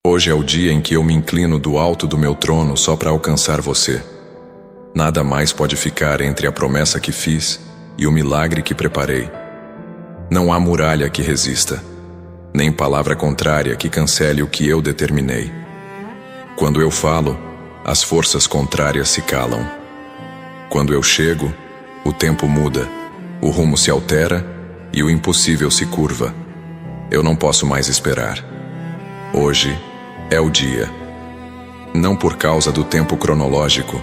Hoje é o dia em que eu me inclino do alto do meu trono só para alcançar você. Nada mais pode ficar entre a promessa que fiz e o milagre que preparei. Não há muralha que resista, nem palavra contrária que cancele o que eu determinei. Quando eu falo, as forças contrárias se calam. Quando eu chego, o tempo muda, o rumo se altera e o impossível se curva. Eu não posso mais esperar. Hoje é o dia. Não por causa do tempo cronológico,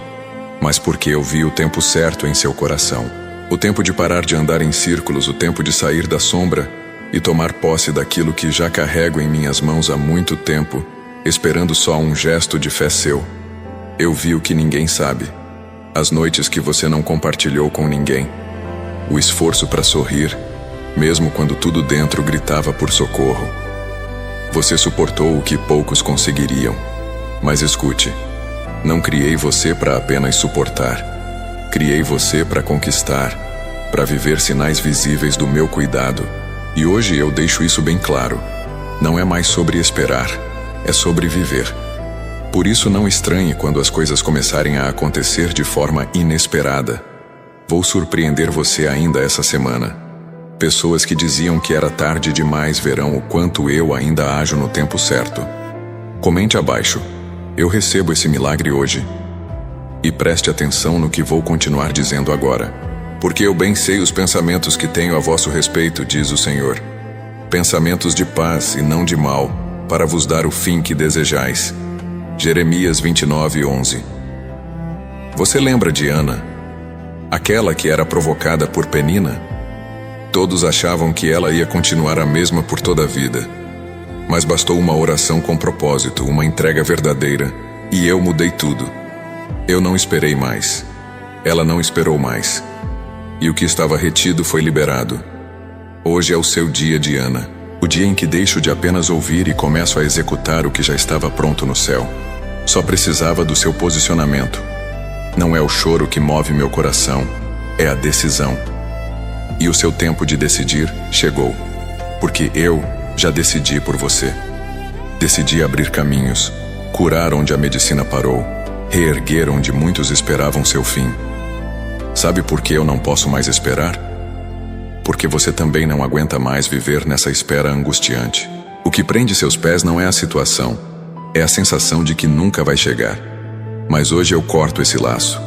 mas porque eu vi o tempo certo em seu coração. O tempo de parar de andar em círculos, o tempo de sair da sombra e tomar posse daquilo que já carrego em minhas mãos há muito tempo, esperando só um gesto de fé seu. Eu vi o que ninguém sabe, as noites que você não compartilhou com ninguém, o esforço para sorrir, mesmo quando tudo dentro gritava por socorro. Você suportou o que poucos conseguiriam. Mas escute, não criei você para apenas suportar. Criei você para conquistar, para viver sinais visíveis do meu cuidado. E hoje eu deixo isso bem claro. Não é mais sobre esperar, é sobre viver. Por isso não estranhe quando as coisas começarem a acontecer de forma inesperada. Vou surpreender você ainda essa semana. Pessoas que diziam que era tarde demais verão o quanto eu ainda ajo no tempo certo. Comente abaixo. Eu recebo esse milagre hoje. E preste atenção no que vou continuar dizendo agora. Porque eu bem sei os pensamentos que tenho a vosso respeito, diz o Senhor. Pensamentos de paz e não de mal, para vos dar o fim que desejais. Jeremias 29:11. Você lembra de Ana? Aquela que era provocada por Penina? Todos achavam que ela ia continuar a mesma por toda a vida. Mas bastou uma oração com propósito, uma entrega verdadeira, e eu mudei tudo. Eu não esperei mais. Ela não esperou mais. E o que estava retido foi liberado. Hoje é o seu dia, Diana. O dia em que deixo de apenas ouvir e começo a executar o que já estava pronto no céu. Só precisava do seu posicionamento. Não é o choro que move meu coração, é a decisão. E o seu tempo de decidir chegou. Porque eu já decidi por você. Decidi abrir caminhos, curar onde a medicina parou, reerguer onde muitos esperavam seu fim. Sabe por que eu não posso mais esperar? Porque você também não aguenta mais viver nessa espera angustiante. O que prende seus pés não é a situação, é a sensação de que nunca vai chegar. Mas hoje eu corto esse laço.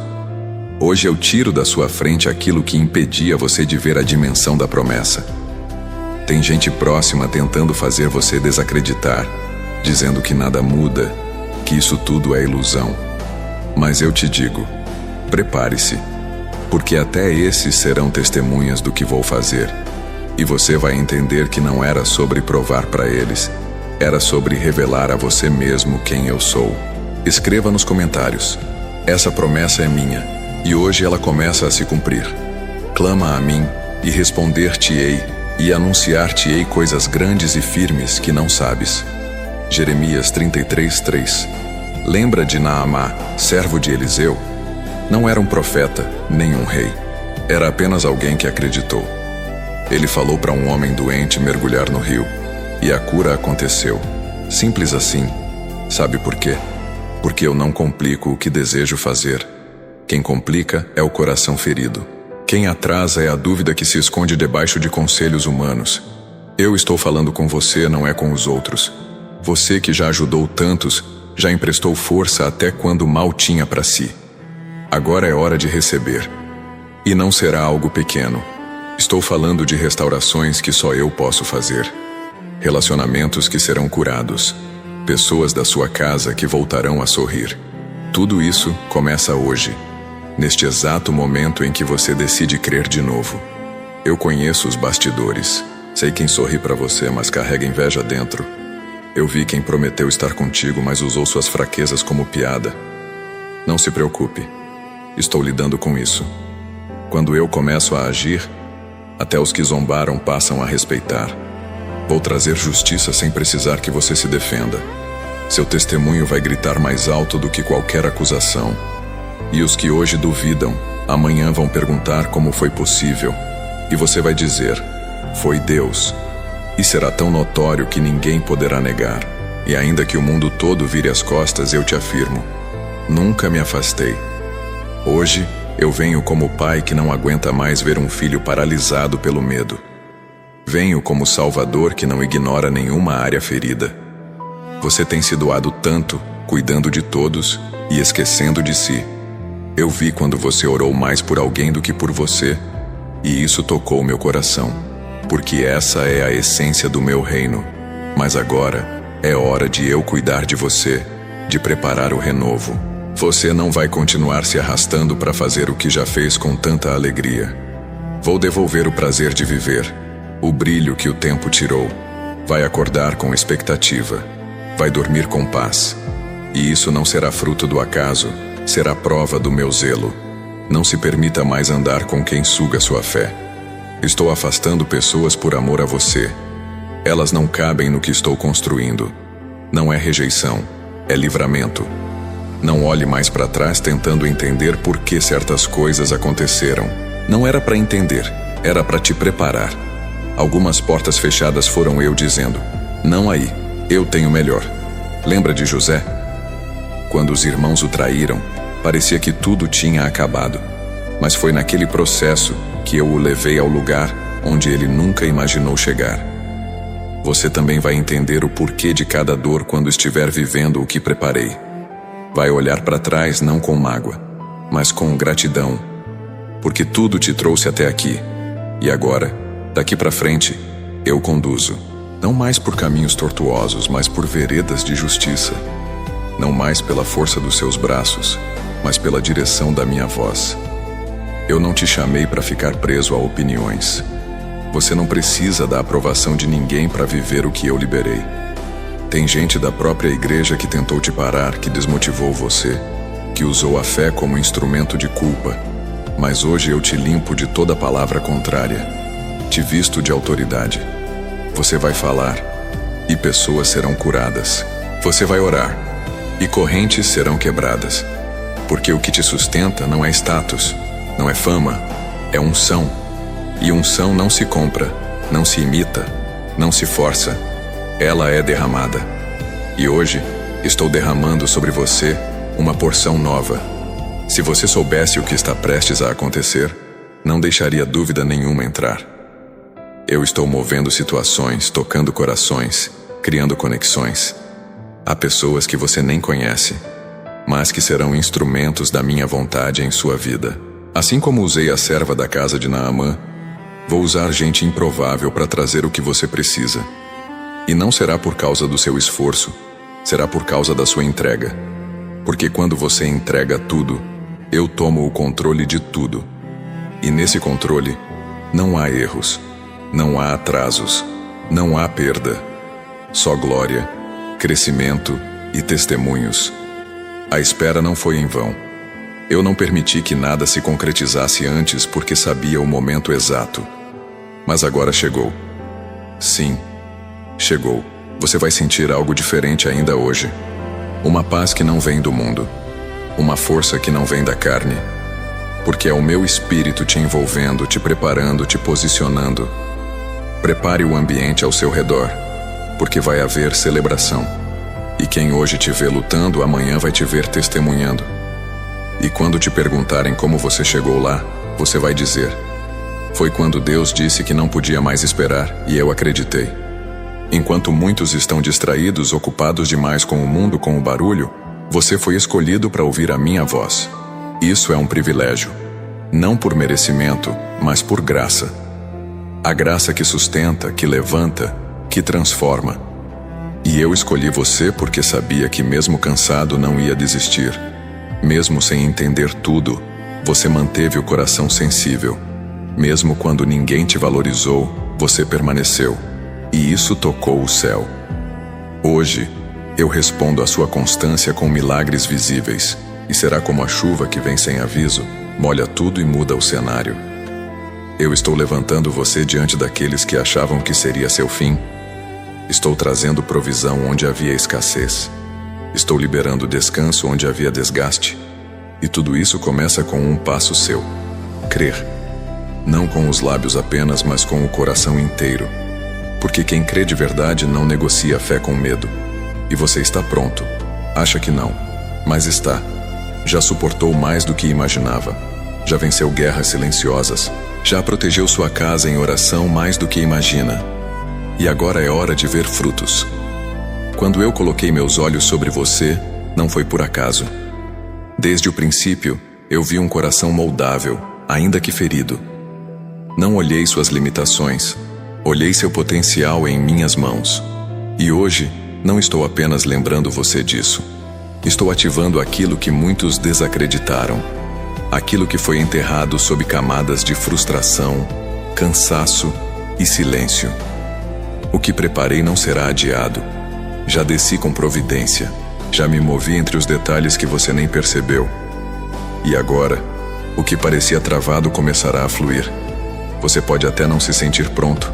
Hoje eu tiro da sua frente aquilo que impedia você de ver a dimensão da promessa. Tem gente próxima tentando fazer você desacreditar, dizendo que nada muda, que isso tudo é ilusão. Mas eu te digo, prepare-se, porque até esses serão testemunhas do que vou fazer. E você vai entender que não era sobre provar para eles, era sobre revelar a você mesmo quem eu sou. Escreva nos comentários, essa promessa é minha, e hoje ela começa a se cumprir. Clama a mim, e responder-te-ei, e anunciar-te-ei coisas grandes e firmes que não sabes. Jeremias 33:3. Lembra de Naamá, servo de Eliseu? Não era um profeta, nem um rei. Era apenas alguém que acreditou. Ele falou para um homem doente mergulhar no rio, e a cura aconteceu. Simples assim. Sabe por quê? Porque eu não complico o que desejo fazer. Quem complica é o coração ferido. Quem atrasa é a dúvida que se esconde debaixo de conselhos humanos. Eu estou falando com você, não é com os outros. Você que já ajudou tantos, já emprestou força até quando mal tinha para si. Agora é hora de receber. E não será algo pequeno. Estou falando de restaurações que só eu posso fazer. Relacionamentos que serão curados. Pessoas da sua casa que voltarão a sorrir. Tudo isso começa hoje. Neste exato momento em que você decide crer de novo. Eu conheço os bastidores. Sei quem sorri para você, mas carrega inveja dentro. Eu vi quem prometeu estar contigo, mas usou suas fraquezas como piada. Não se preocupe. Estou lidando com isso. Quando eu começo a agir, até os que zombaram passam a respeitar. Vou trazer justiça sem precisar que você se defenda. Seu testemunho vai gritar mais alto do que qualquer acusação. E os que hoje duvidam, amanhã vão perguntar como foi possível. E você vai dizer, foi Deus. E será tão notório que ninguém poderá negar. E ainda que o mundo todo vire as costas, eu te afirmo: nunca me afastei. Hoje, eu venho como pai que não aguenta mais ver um filho paralisado pelo medo. Venho como salvador que não ignora nenhuma área ferida. Você tem se doado tanto, cuidando de todos e esquecendo de si. Eu vi quando você orou mais por alguém do que por você, e isso tocou meu coração, porque essa é a essência do meu reino. Mas agora, é hora de eu cuidar de você, de preparar o renovo. Você não vai continuar se arrastando para fazer o que já fez com tanta alegria. Vou devolver o prazer de viver, o brilho que o tempo tirou. Vai acordar com expectativa, vai dormir com paz. E isso não será fruto do acaso, será prova do meu zelo. Não se permita mais andar com quem suga sua fé. Estou afastando pessoas por amor a você. Elas não cabem no que estou construindo. Não é rejeição, é livramento. Não olhe mais para trás tentando entender por que certas coisas aconteceram. Não era para entender, era para te preparar. Algumas portas fechadas foram eu dizendo: não aí, eu tenho melhor. Lembra de José? Quando os irmãos o traíram, parecia que tudo tinha acabado. Mas foi naquele processo que eu o levei ao lugar onde ele nunca imaginou chegar. Você também vai entender o porquê de cada dor quando estiver vivendo o que preparei. Vai olhar para trás não com mágoa, mas com gratidão, porque tudo te trouxe até aqui. E agora, daqui para frente, eu conduzo, não mais por caminhos tortuosos, mas por veredas de justiça. Não mais pela força dos seus braços, mas pela direção da minha voz. Eu não te chamei para ficar preso a opiniões. Você não precisa da aprovação de ninguém para viver o que eu liberei. Tem gente da própria igreja que tentou te parar, que desmotivou você, que usou a fé como instrumento de culpa. Mas hoje eu te limpo de toda palavra contrária. Te visto de autoridade. Você vai falar, e pessoas serão curadas. Você vai orar, e correntes serão quebradas. Porque o que te sustenta não é status, não é fama, é unção. E unção não se compra, não se imita, não se força. Ela é derramada. E hoje, estou derramando sobre você uma porção nova. Se você soubesse o que está prestes a acontecer, não deixaria dúvida nenhuma entrar. Eu estou movendo situações, tocando corações, criando conexões. Há pessoas que você nem conhece, mas que serão instrumentos da minha vontade em sua vida. Assim como usei a serva da casa de Naamã, vou usar gente improvável para trazer o que você precisa. E não será por causa do seu esforço, será por causa da sua entrega. Porque quando você entrega tudo, eu tomo o controle de tudo. E nesse controle, não há erros, não há atrasos, não há perda. Só glória, crescimento e testemunhos. A espera não foi em vão. Eu não permiti que nada se concretizasse antes porque sabia o momento exato. Mas agora chegou. Sim, chegou. Você vai sentir algo diferente ainda hoje. Uma paz que não vem do mundo. Uma força que não vem da carne. Porque é o meu espírito te envolvendo, te preparando, te posicionando. Prepare o ambiente ao seu redor, porque vai haver celebração. E quem hoje te vê lutando, amanhã vai te ver testemunhando. E quando te perguntarem como você chegou lá, você vai dizer: foi quando Deus disse que não podia mais esperar, e eu acreditei. Enquanto muitos estão distraídos, ocupados demais com o mundo, com o barulho, você foi escolhido para ouvir a minha voz. Isso é um privilégio. Não por merecimento, mas por graça. A graça que sustenta, que levanta, que transforma. E eu escolhi você porque sabia que mesmo cansado não ia desistir. Mesmo sem entender tudo, você manteve o coração sensível. Mesmo quando ninguém te valorizou, você permaneceu. E isso tocou o céu. Hoje, eu respondo à sua constância com milagres visíveis. E será como a chuva que vem sem aviso, molha tudo e muda o cenário. Eu estou levantando você diante daqueles que achavam que seria seu fim. Estou trazendo provisão onde havia escassez. Estou liberando descanso onde havia desgaste. E tudo isso começa com um passo seu: crer. Não com os lábios apenas, mas com o coração inteiro. Porque quem crê de verdade não negocia a fé com medo. E você está pronto. Acha que não, mas está. Já suportou mais do que imaginava. Já venceu guerras silenciosas. Já protegeu sua casa em oração mais do que imagina. E agora é hora de ver frutos. Quando eu coloquei meus olhos sobre você, não foi por acaso. Desde o princípio, eu vi um coração moldável, ainda que ferido. Não olhei suas limitações, olhei seu potencial em minhas mãos. E hoje, não estou apenas lembrando você disso. Estou ativando aquilo que muitos desacreditaram. Aquilo que foi enterrado sob camadas de frustração, cansaço e silêncio. O que preparei não será adiado. Já desci com providência. Já me movi entre os detalhes que você nem percebeu. E agora, o que parecia travado começará a fluir. Você pode até não se sentir pronto,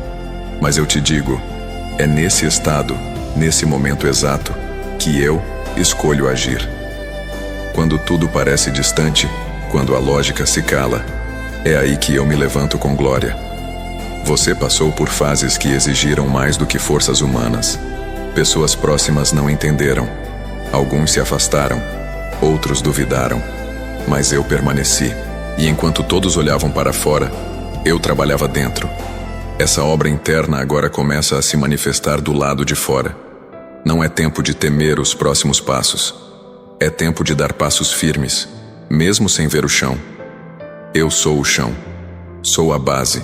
mas eu te digo, é nesse estado, nesse momento exato, que eu escolho agir. Quando tudo parece distante, quando a lógica se cala, é aí que eu me levanto com glória. Você passou por fases que exigiram mais do que forças humanas. Pessoas próximas não entenderam. Alguns se afastaram, outros duvidaram. Mas eu permaneci. E enquanto todos olhavam para fora, eu trabalhava dentro. Essa obra interna agora começa a se manifestar do lado de fora. Não é tempo de temer os próximos passos. É tempo de dar passos firmes, mesmo sem ver o chão. Eu sou o chão. Sou a base.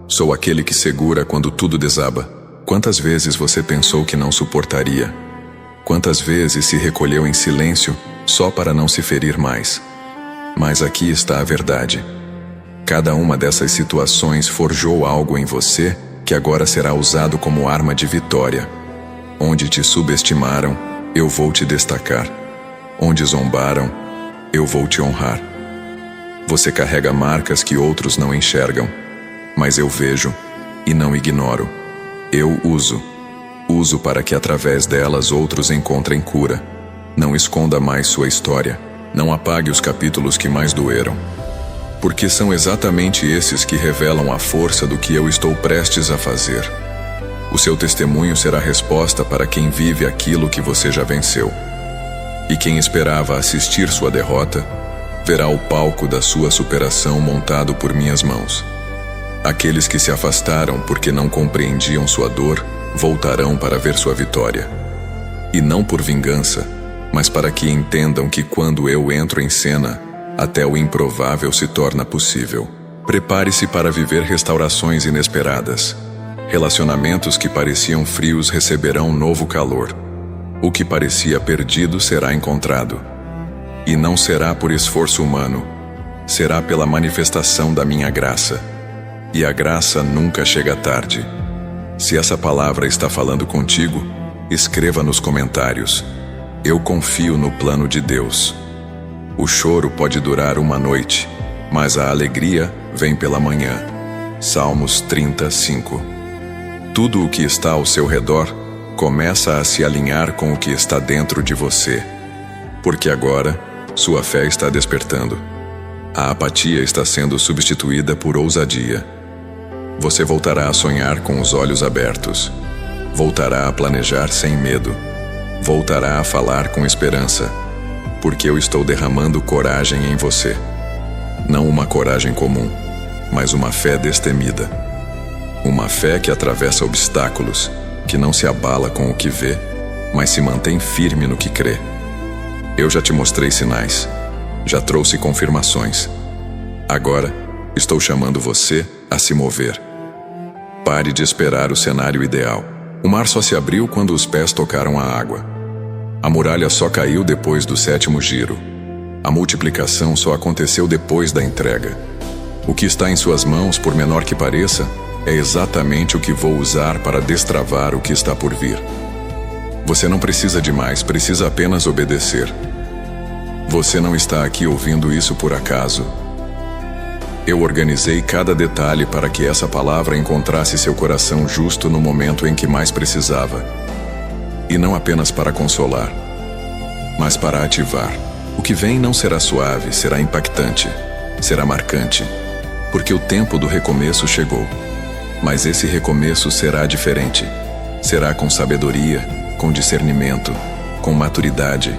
Sou aquele que segura quando tudo desaba. Quantas vezes você pensou que não suportaria? Quantas vezes se recolheu em silêncio só para não se ferir mais? Mas aqui está a verdade. Cada uma dessas situações forjou algo em você que agora será usado como arma de vitória. Onde te subestimaram, eu vou te destacar. Onde zombaram, eu vou te honrar. Você carrega marcas que outros não enxergam, mas eu vejo e não ignoro. Eu uso para que através delas outros encontrem cura. Não esconda mais sua história. Não apague os capítulos que mais doeram. Porque são exatamente esses que revelam a força do que eu estou prestes a fazer. O seu testemunho será resposta para quem vive aquilo que você já venceu. E quem esperava assistir sua derrota, verá o palco da sua superação montado por minhas mãos. Aqueles que se afastaram porque não compreendiam sua dor, voltarão para ver sua vitória. E não por vingança, mas para que entendam que quando eu entro em cena, até o improvável se torna possível. Prepare-se para viver restaurações inesperadas. Relacionamentos que pareciam frios receberão novo calor. O que parecia perdido será encontrado. E não será por esforço humano, será pela manifestação da minha graça. E a graça nunca chega tarde. Se essa palavra está falando contigo, escreva nos comentários. Eu confio no plano de Deus. O choro pode durar uma noite, mas a alegria vem pela manhã. Salmos 35. Tudo o que está ao seu redor começa a se alinhar com o que está dentro de você. Porque agora, sua fé está despertando. A apatia está sendo substituída por ousadia. Você voltará a sonhar com os olhos abertos. Voltará a planejar sem medo. Voltará a falar com esperança. Porque eu estou derramando coragem em você. Não uma coragem comum, mas uma fé destemida. Uma fé que atravessa obstáculos, que não se abala com o que vê, mas se mantém firme no que crê. Eu já te mostrei sinais. Já trouxe confirmações. Agora, estou chamando você a se mover. Pare de esperar o cenário ideal. O mar só se abriu quando os pés tocaram a água. A muralha só caiu depois do 7º giro. A multiplicação só aconteceu depois da entrega. O que está em suas mãos, por menor que pareça, é exatamente o que vou usar para destravar o que está por vir. Você não precisa de mais, precisa apenas obedecer. Você não está aqui ouvindo isso por acaso. Eu organizei cada detalhe para que essa palavra encontrasse seu coração justo no momento em que mais precisava. E não apenas para consolar, mas para ativar. O que vem não será suave, será impactante, será marcante, porque o tempo do recomeço chegou. Mas esse recomeço será diferente. Será com sabedoria, com discernimento, com maturidade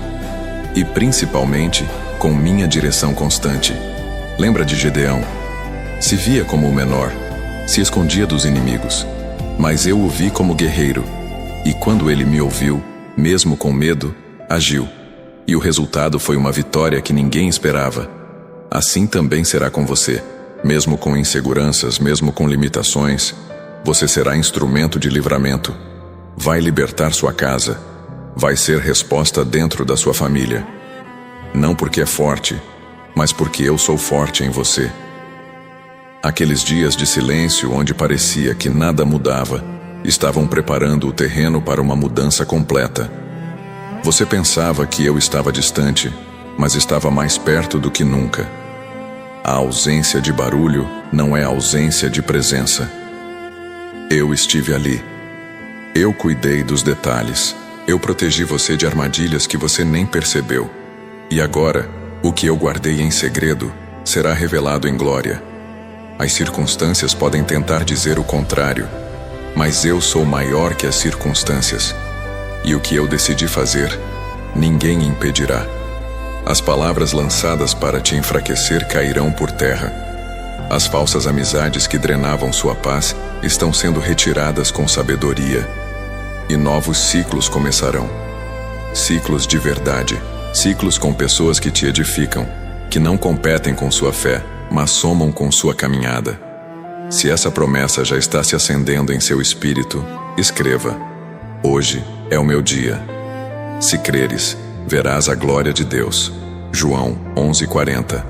e, principalmente, com minha direção constante. Lembra de Gedeão? Se via como o menor, se escondia dos inimigos, mas eu o vi como guerreiro, e quando ele me ouviu, mesmo com medo, agiu. E o resultado foi uma vitória que ninguém esperava. Assim também será com você. Mesmo com inseguranças, mesmo com limitações, você será instrumento de livramento. Vai libertar sua casa. Vai ser resposta dentro da sua família. Não porque é forte, mas porque eu sou forte em você. Aqueles dias de silêncio onde parecia que nada mudava, estavam preparando o terreno para uma mudança completa. Você pensava que eu estava distante, mas estava mais perto do que nunca. A ausência de barulho não é ausência de presença. Eu estive ali. Eu cuidei dos detalhes. Eu protegi você de armadilhas que você nem percebeu. E agora, o que eu guardei em segredo será revelado em glória. As circunstâncias podem tentar dizer o contrário, mas eu sou maior que as circunstâncias. E o que eu decidi fazer, ninguém impedirá. As palavras lançadas para te enfraquecer cairão por terra. As falsas amizades que drenavam sua paz estão sendo retiradas com sabedoria. E novos ciclos começarão. Ciclos de verdade. Ciclos com pessoas que te edificam, que não competem com sua fé, mas somam com sua caminhada. Se essa promessa já está se acendendo em seu espírito, escreva: hoje é o meu dia. Se creres, verás a glória de Deus. João 11:40.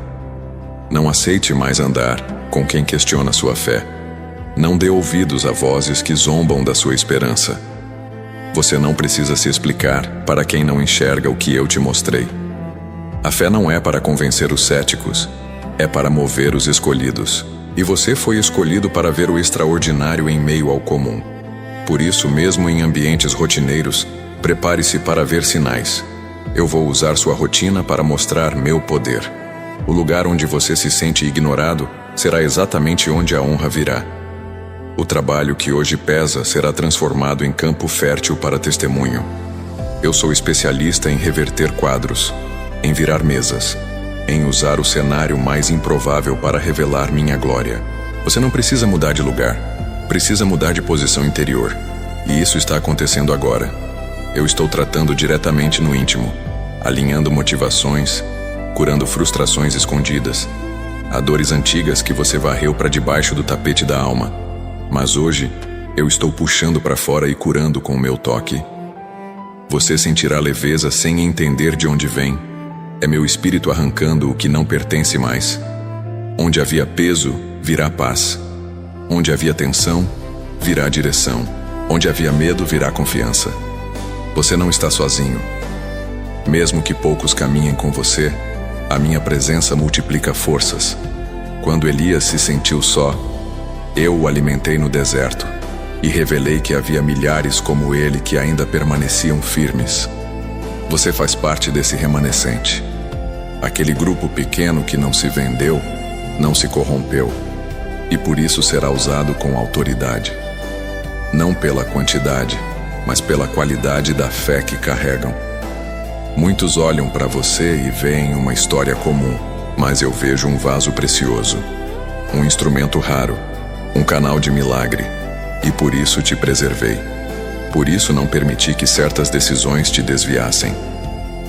Não aceite mais andar com quem questiona sua fé. Não dê ouvidos a vozes que zombam da sua esperança. Você não precisa se explicar para quem não enxerga o que eu te mostrei. A fé não é para convencer os céticos, é para mover os escolhidos. E você foi escolhido para ver o extraordinário em meio ao comum. Por isso, mesmo em ambientes rotineiros, prepare-se para ver sinais. Eu vou usar sua rotina para mostrar meu poder. O lugar onde você se sente ignorado será exatamente onde a honra virá. O trabalho que hoje pesa será transformado em campo fértil para testemunho. Eu sou especialista em reverter quadros, em virar mesas, em usar o cenário mais improvável para revelar minha glória. Você não precisa mudar de lugar, precisa mudar de posição interior. E isso está acontecendo agora. Eu estou tratando diretamente no íntimo, alinhando motivações, curando frustrações escondidas, há dores antigas que você varreu para debaixo do tapete da alma. Mas hoje, eu estou puxando para fora e curando com o meu toque. Você sentirá leveza sem entender de onde vem. É meu espírito arrancando o que não pertence mais. Onde havia peso, virá paz. Onde havia tensão, virá direção. Onde havia medo, virá confiança. Você não está sozinho. Mesmo que poucos caminhem com você, a minha presença multiplica forças. Quando Elias se sentiu só, eu o alimentei no deserto e revelei que havia milhares como ele que ainda permaneciam firmes. Você faz parte desse remanescente. Aquele grupo pequeno que não se vendeu, não se corrompeu, e por isso será usado com autoridade. Não pela quantidade, mas pela qualidade da fé que carregam. Muitos olham para você e veem uma história comum, mas eu vejo um vaso precioso, um instrumento raro, um canal de milagre, e por isso te preservei. Por isso não permiti que certas decisões te desviassem.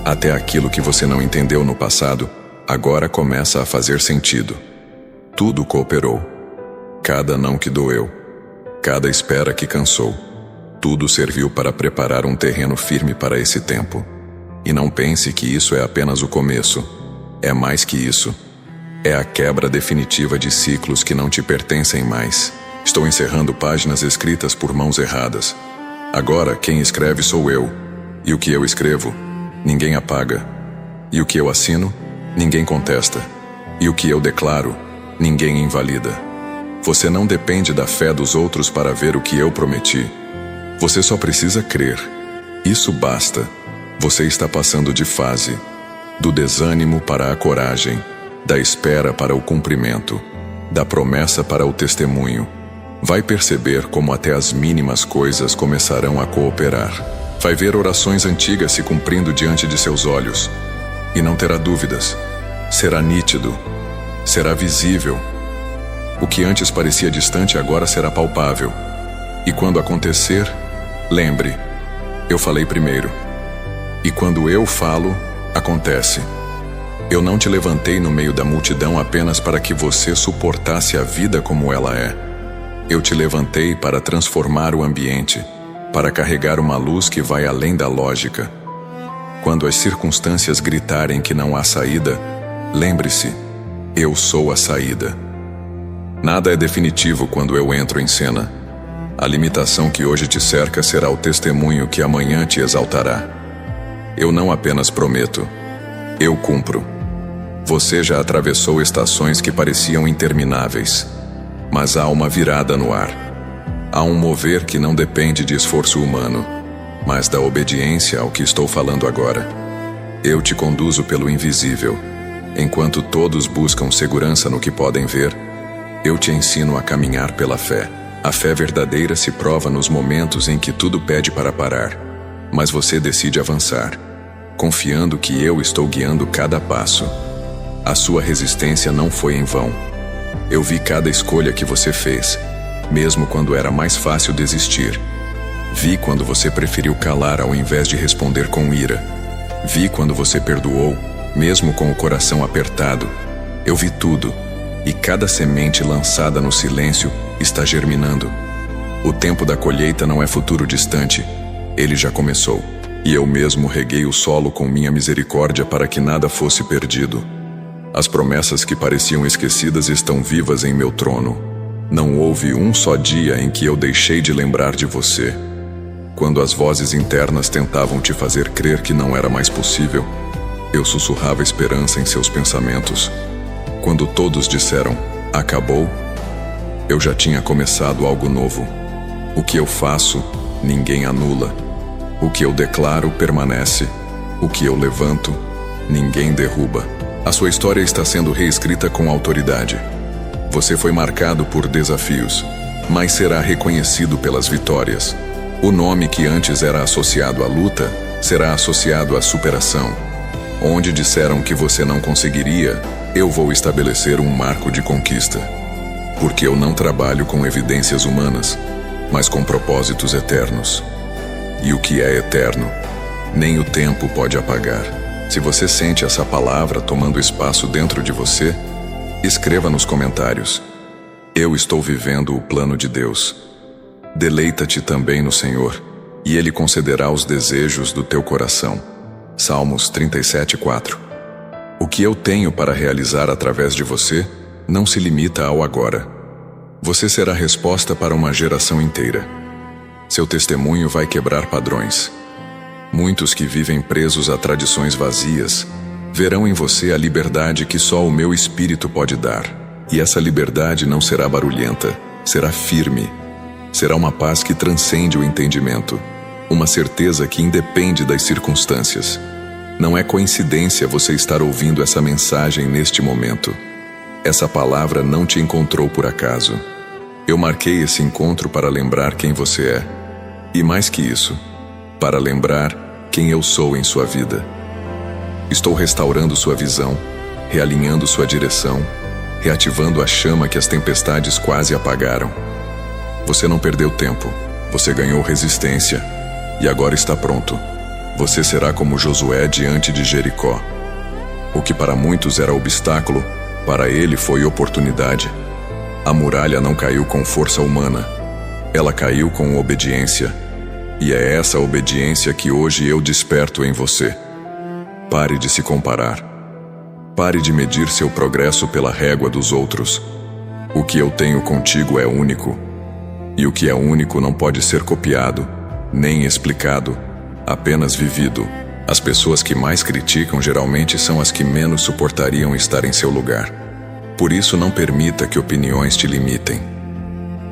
Até aquilo que você não entendeu no passado, agora começa a fazer sentido. Tudo cooperou. Cada não que doeu, cada espera que cansou, tudo serviu para preparar um terreno firme para esse tempo. E não pense que isso é apenas o começo. É mais que isso. É a quebra definitiva de ciclos que não te pertencem mais. Estou encerrando páginas escritas por mãos erradas. Agora quem escreve sou eu. E o que eu escrevo, ninguém apaga. E o que eu assino, ninguém contesta. E o que eu declaro, ninguém invalida. Você não depende da fé dos outros para ver o que eu prometi. Você só precisa crer. Isso basta. Você está passando de fase. Do desânimo para a coragem. Da espera para o cumprimento, da promessa para o testemunho. Vai perceber como até as mínimas coisas começarão a cooperar. Vai ver orações antigas se cumprindo diante de seus olhos. E não terá dúvidas. Será nítido. Será visível. O que antes parecia distante agora será palpável. E quando acontecer, lembre, eu falei primeiro. E quando eu falo, acontece. Eu não te levantei no meio da multidão apenas para que você suportasse a vida como ela é. Eu te levantei para transformar o ambiente, para carregar uma luz que vai além da lógica. Quando as circunstâncias gritarem que não há saída, lembre-se, eu sou a saída. Nada é definitivo quando eu entro em cena. A limitação que hoje te cerca será o testemunho que amanhã te exaltará. Eu não apenas prometo, eu cumpro. Você já atravessou estações que pareciam intermináveis, mas há uma virada no ar. Há um mover que não depende de esforço humano, mas da obediência ao que estou falando agora. Eu te conduzo pelo invisível. Enquanto todos buscam segurança no que podem ver, eu te ensino a caminhar pela fé. A fé verdadeira se prova nos momentos em que tudo pede para parar, mas você decide avançar, confiando que eu estou guiando cada passo. A sua resistência não foi em vão. Eu vi cada escolha que você fez, mesmo quando era mais fácil desistir. Vi quando você preferiu calar ao invés de responder com ira. Vi quando você perdoou, mesmo com o coração apertado. Eu vi tudo, e cada semente lançada no silêncio está germinando. O tempo da colheita não é futuro distante, ele já começou. E eu mesmo reguei o solo com minha misericórdia para que nada fosse perdido. As promessas que pareciam esquecidas estão vivas em meu trono. Não houve um só dia em que eu deixei de lembrar de você. Quando as vozes internas tentavam te fazer crer que não era mais possível, eu sussurrava esperança em seus pensamentos. Quando todos disseram, acabou, eu já tinha começado algo novo. O que eu faço, ninguém anula. O que eu declaro, permanece. O que eu levanto, ninguém derruba. A sua história está sendo reescrita com autoridade. Você foi marcado por desafios, mas será reconhecido pelas vitórias. O nome que antes era associado à luta, será associado à superação. Onde disseram que você não conseguiria, eu vou estabelecer um marco de conquista. Porque eu não trabalho com evidências humanas, mas com propósitos eternos. E o que é eterno, nem o tempo pode apagar. Se você sente essa palavra tomando espaço dentro de você, escreva nos comentários. Eu estou vivendo o plano de Deus. Deleita-te também no Senhor, e Ele concederá os desejos do teu coração. Salmos 37:4. O que eu tenho para realizar através de você não se limita ao agora. Você será resposta para uma geração inteira. Seu testemunho vai quebrar padrões. Muitos que vivem presos a tradições vazias verão em você a liberdade que só o meu Espírito pode dar. E essa liberdade não será barulhenta, será firme. Será uma paz que transcende o entendimento, uma certeza que independe das circunstâncias. Não é coincidência você estar ouvindo essa mensagem neste momento. Essa palavra não te encontrou por acaso. Eu marquei esse encontro para lembrar quem você é. E mais que isso, para lembrar quem eu sou em sua vida. Estou restaurando sua visão, realinhando sua direção, reativando a chama que as tempestades quase apagaram. Você não perdeu tempo, você ganhou resistência e agora está pronto. Você será como Josué diante de Jericó. O que para muitos era obstáculo, para ele foi oportunidade. A muralha não caiu com força humana, ela caiu com obediência. E é essa obediência que hoje eu desperto em você. Pare de se comparar. Pare de medir seu progresso pela régua dos outros. O que eu tenho contigo é único. E o que é único não pode ser copiado, nem explicado, apenas vivido. As pessoas que mais criticam geralmente são as que menos suportariam estar em seu lugar. Por isso não permita que opiniões te limitem.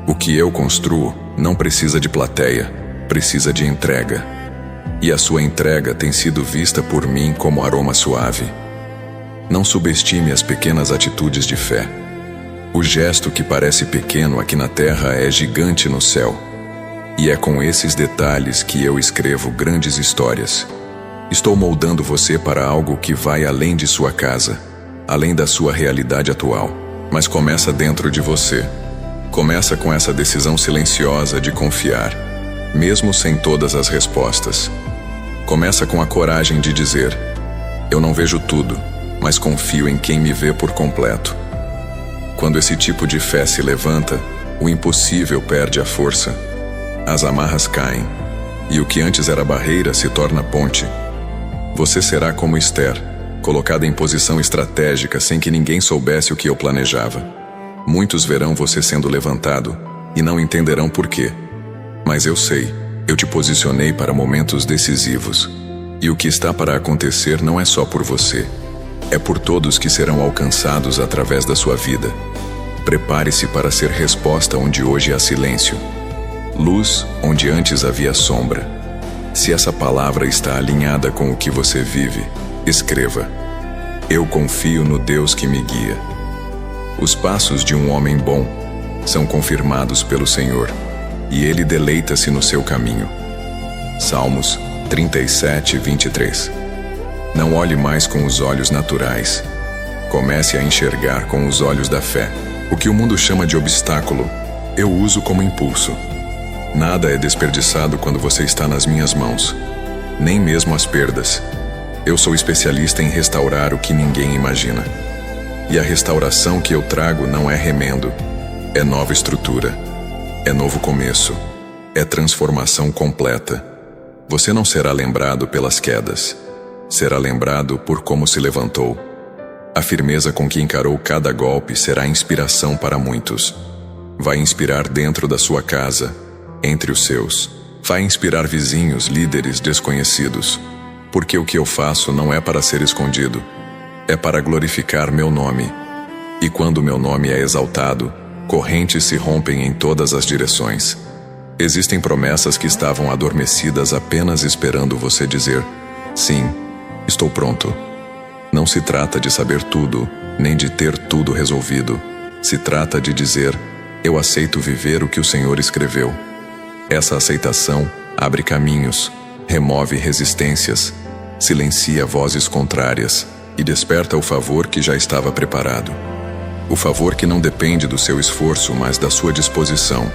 O que eu construo não precisa de plateia. Precisa de entrega. E a sua entrega tem sido vista por mim como aroma suave. Não subestime as pequenas atitudes de fé. O gesto que parece pequeno aqui na terra é gigante no céu. E é com esses detalhes que eu escrevo grandes histórias. Estou moldando você para algo que vai além de sua casa, além da sua realidade atual. Mas começa dentro de você. Começa com essa decisão silenciosa de confiar, mesmo sem todas as respostas. Começa com a coragem de dizer: eu não vejo tudo, mas confio em quem me vê por completo. Quando esse tipo de fé se levanta, o impossível perde a força. As amarras caem, e o que antes era barreira se torna ponte. Você será como Esther, colocada em posição estratégica sem que ninguém soubesse o que eu planejava. Muitos verão você sendo levantado e não entenderão por quê. Mas eu sei, eu te posicionei para momentos decisivos. E o que está para acontecer não é só por você. É por todos que serão alcançados através da sua vida. Prepare-se para ser resposta onde hoje há silêncio. Luz onde antes havia sombra. Se essa palavra está alinhada com o que você vive, escreva: eu confio no Deus que me guia. Os passos de um homem bom são confirmados pelo Senhor, e Ele deleita-se no seu caminho. Salmos 37, 23. Não olhe mais com os olhos naturais. Comece a enxergar com os olhos da fé. O que o mundo chama de obstáculo, eu uso como impulso. Nada é desperdiçado quando você está nas minhas mãos, nem mesmo as perdas. Eu sou especialista em restaurar o que ninguém imagina. E a restauração que eu trago não é remendo, é nova estrutura, é novo começo, é transformação completa. Você não será lembrado pelas quedas, será lembrado por como se levantou. A firmeza com que encarou cada golpe será inspiração para muitos. Vai inspirar dentro da sua casa, entre os seus. Vai inspirar vizinhos, líderes desconhecidos. Porque o que eu faço não é para ser escondido, é para glorificar meu nome. E quando meu nome é exaltado, correntes se rompem em todas as direções. Existem promessas que estavam adormecidas apenas esperando você dizer: sim, estou pronto. Não se trata de saber tudo, nem de ter tudo resolvido. Se trata de dizer: eu aceito viver o que o Senhor escreveu. Essa aceitação abre caminhos, remove resistências, silencia vozes contrárias e desperta o favor que já estava preparado. O favor que não depende do seu esforço, mas da sua disposição.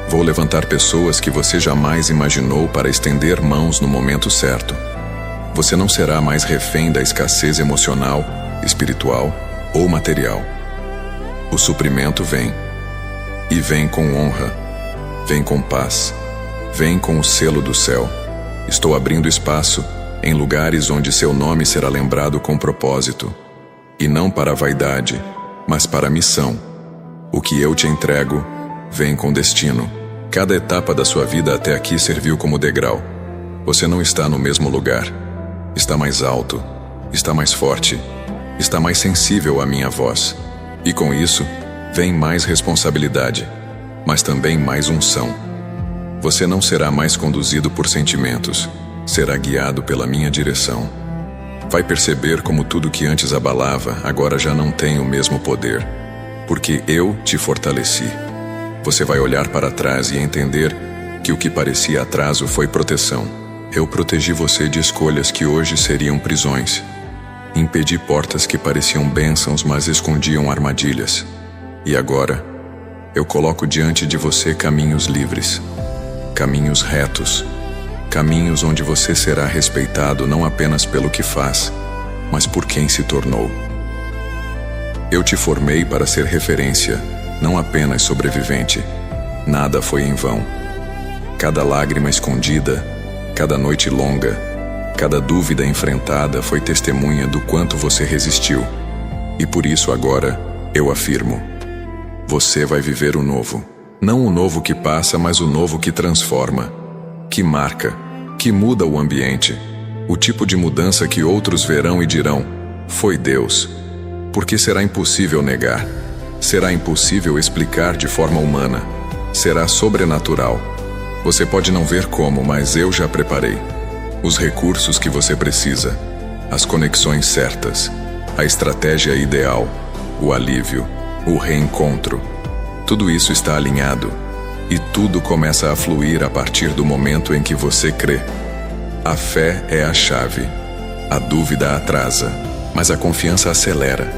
Vou levantar pessoas que você jamais imaginou para estender mãos no momento certo. Você não será mais refém da escassez emocional, espiritual ou material. O suprimento vem. E vem com honra. Vem com paz. Vem com o selo do céu. Estou abrindo espaço em lugares onde seu nome será lembrado com propósito. E não para a vaidade, mas para a missão. O que eu te entrego vem com destino. Cada etapa da sua vida até aqui serviu como degrau. Você não está no mesmo lugar. Está mais alto, está mais forte, está mais sensível à minha voz. E com isso, vem mais responsabilidade, mas também mais unção. Você não será mais conduzido por sentimentos, será guiado pela minha direção. Vai perceber como tudo que antes abalava agora já não tem o mesmo poder, porque eu te fortaleci. Você vai olhar para trás e entender que o que parecia atraso foi proteção. Eu protegi você de escolhas que hoje seriam prisões. Impedi portas que pareciam bênçãos, mas escondiam armadilhas. E agora, eu coloco diante de você caminhos livres, caminhos retos, caminhos onde você será respeitado não apenas pelo que faz, mas por quem se tornou. Eu te formei para ser referência, não apenas sobrevivente. Nada foi em vão. Cada lágrima escondida, cada noite longa, cada dúvida enfrentada foi testemunha do quanto você resistiu. E por isso agora, eu afirmo: você vai viver o novo. Não o novo que passa, mas o novo que transforma, que marca, que muda o ambiente. O tipo de mudança que outros verão e dirão: foi Deus. Porque será impossível negar. Será impossível explicar de forma humana. Será sobrenatural. Você pode não ver como, mas eu já preparei. Os recursos que você precisa, as conexões certas, a estratégia ideal, o alívio, o reencontro. Tudo isso está alinhado. E tudo começa a fluir a partir do momento em que você crê. A fé é a chave. A dúvida atrasa, mas a confiança acelera.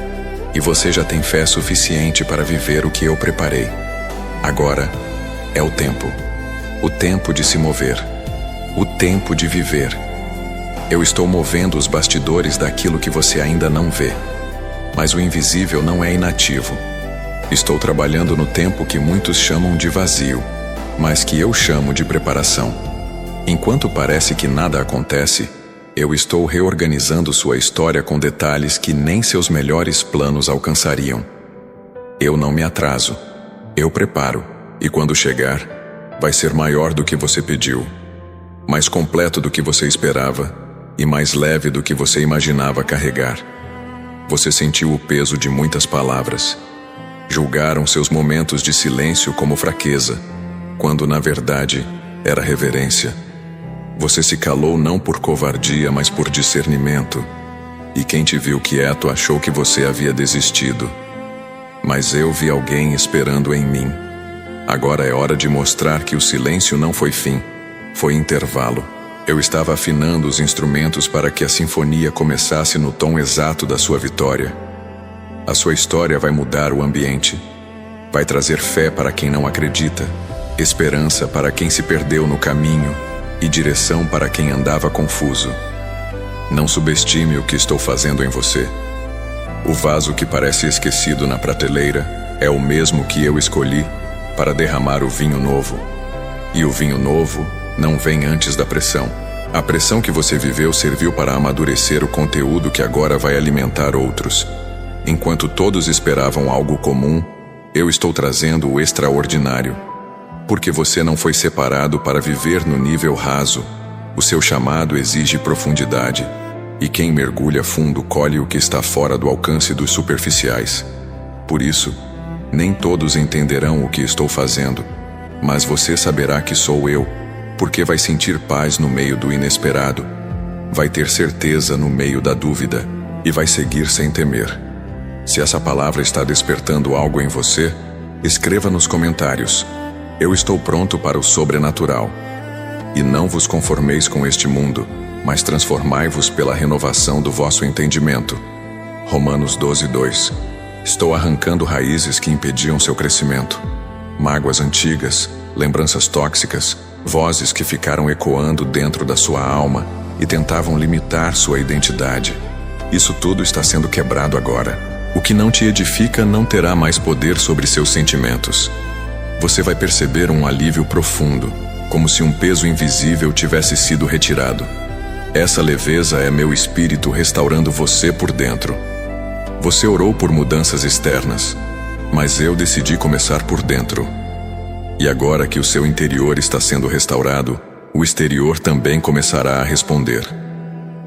E você já tem fé suficiente para viver o que eu preparei. Agora é o tempo. O tempo de se mover. O tempo de viver. Eu estou movendo os bastidores daquilo que você ainda não vê. Mas o invisível não é inativo. Estou trabalhando no tempo que muitos chamam de vazio, mas que eu chamo de preparação. Enquanto parece que nada acontece, eu estou reorganizando sua história com detalhes que nem seus melhores planos alcançariam. Eu não me atraso. Eu preparo, e quando chegar, vai ser maior do que você pediu, mais completo do que você esperava e mais leve do que você imaginava carregar. Você sentiu o peso de muitas palavras. Julgaram seus momentos de silêncio como fraqueza, quando na verdade era reverência. Você se calou não por covardia, mas por discernimento. E quem te viu quieto achou que você havia desistido. Mas eu vi alguém esperando em mim. Agora é hora de mostrar que o silêncio não foi fim, foi intervalo. Eu estava afinando os instrumentos para que a sinfonia começasse no tom exato da sua vitória. A sua história vai mudar o ambiente. Vai trazer fé para quem não acredita, esperança para quem se perdeu no caminho e direção para quem andava confuso. Não subestime o que estou fazendo em você. O vaso que parece esquecido na prateleira é o mesmo que eu escolhi para derramar o vinho novo. E o vinho novo não vem antes da pressão. A pressão que você viveu serviu para amadurecer o conteúdo que agora vai alimentar outros. Enquanto todos esperavam algo comum, eu estou trazendo o extraordinário. Porque você não foi separado para viver no nível raso. O seu chamado exige profundidade. E quem mergulha fundo colhe o que está fora do alcance dos superficiais. Por isso, nem todos entenderão o que estou fazendo, mas você saberá que sou eu, porque vai sentir paz no meio do inesperado, vai ter certeza no meio da dúvida e vai seguir sem temer. Se essa palavra está despertando algo em você, escreva nos comentários: eu estou pronto para o sobrenatural. E não vos conformeis com este mundo, mas transformai-vos pela renovação do vosso entendimento. Romanos 12:2. Estou arrancando raízes que impediam seu crescimento. Mágoas antigas, lembranças tóxicas, vozes que ficaram ecoando dentro da sua alma e tentavam limitar sua identidade. Isso tudo está sendo quebrado agora. O que não te edifica não terá mais poder sobre seus sentimentos. Você vai perceber um alívio profundo, como se um peso invisível tivesse sido retirado. Essa leveza é meu espírito restaurando você por dentro. Você orou por mudanças externas, mas eu decidi começar por dentro. E agora que o seu interior está sendo restaurado, o exterior também começará a responder.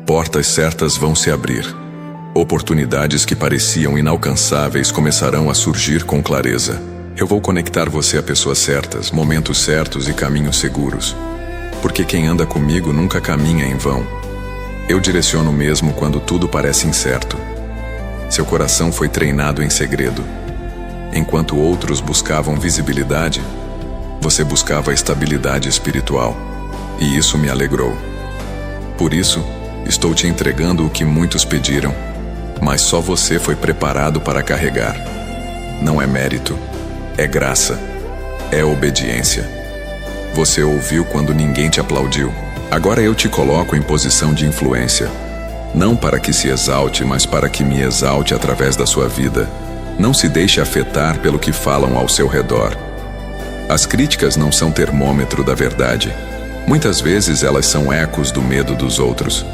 Portas certas vão se abrir. Oportunidades que pareciam inalcançáveis começarão a surgir com clareza. Eu vou conectar você a pessoas certas, momentos certos e caminhos seguros. Porque quem anda comigo nunca caminha em vão. Eu direciono mesmo quando tudo parece incerto. Seu coração foi treinado em segredo. Enquanto outros buscavam visibilidade, você buscava estabilidade espiritual. E isso me alegrou. Por isso, estou te entregando o que muitos pediram, mas só você foi preparado para carregar. Não é mérito, é graça, é obediência. Você ouviu quando ninguém te aplaudiu. Agora eu te coloco em posição de influência. Não para que se exalte, mas para que me exalte através da sua vida. Não se deixe afetar pelo que falam ao seu redor. As críticas não são termômetro da verdade. Muitas vezes elas são ecos do medo dos outros.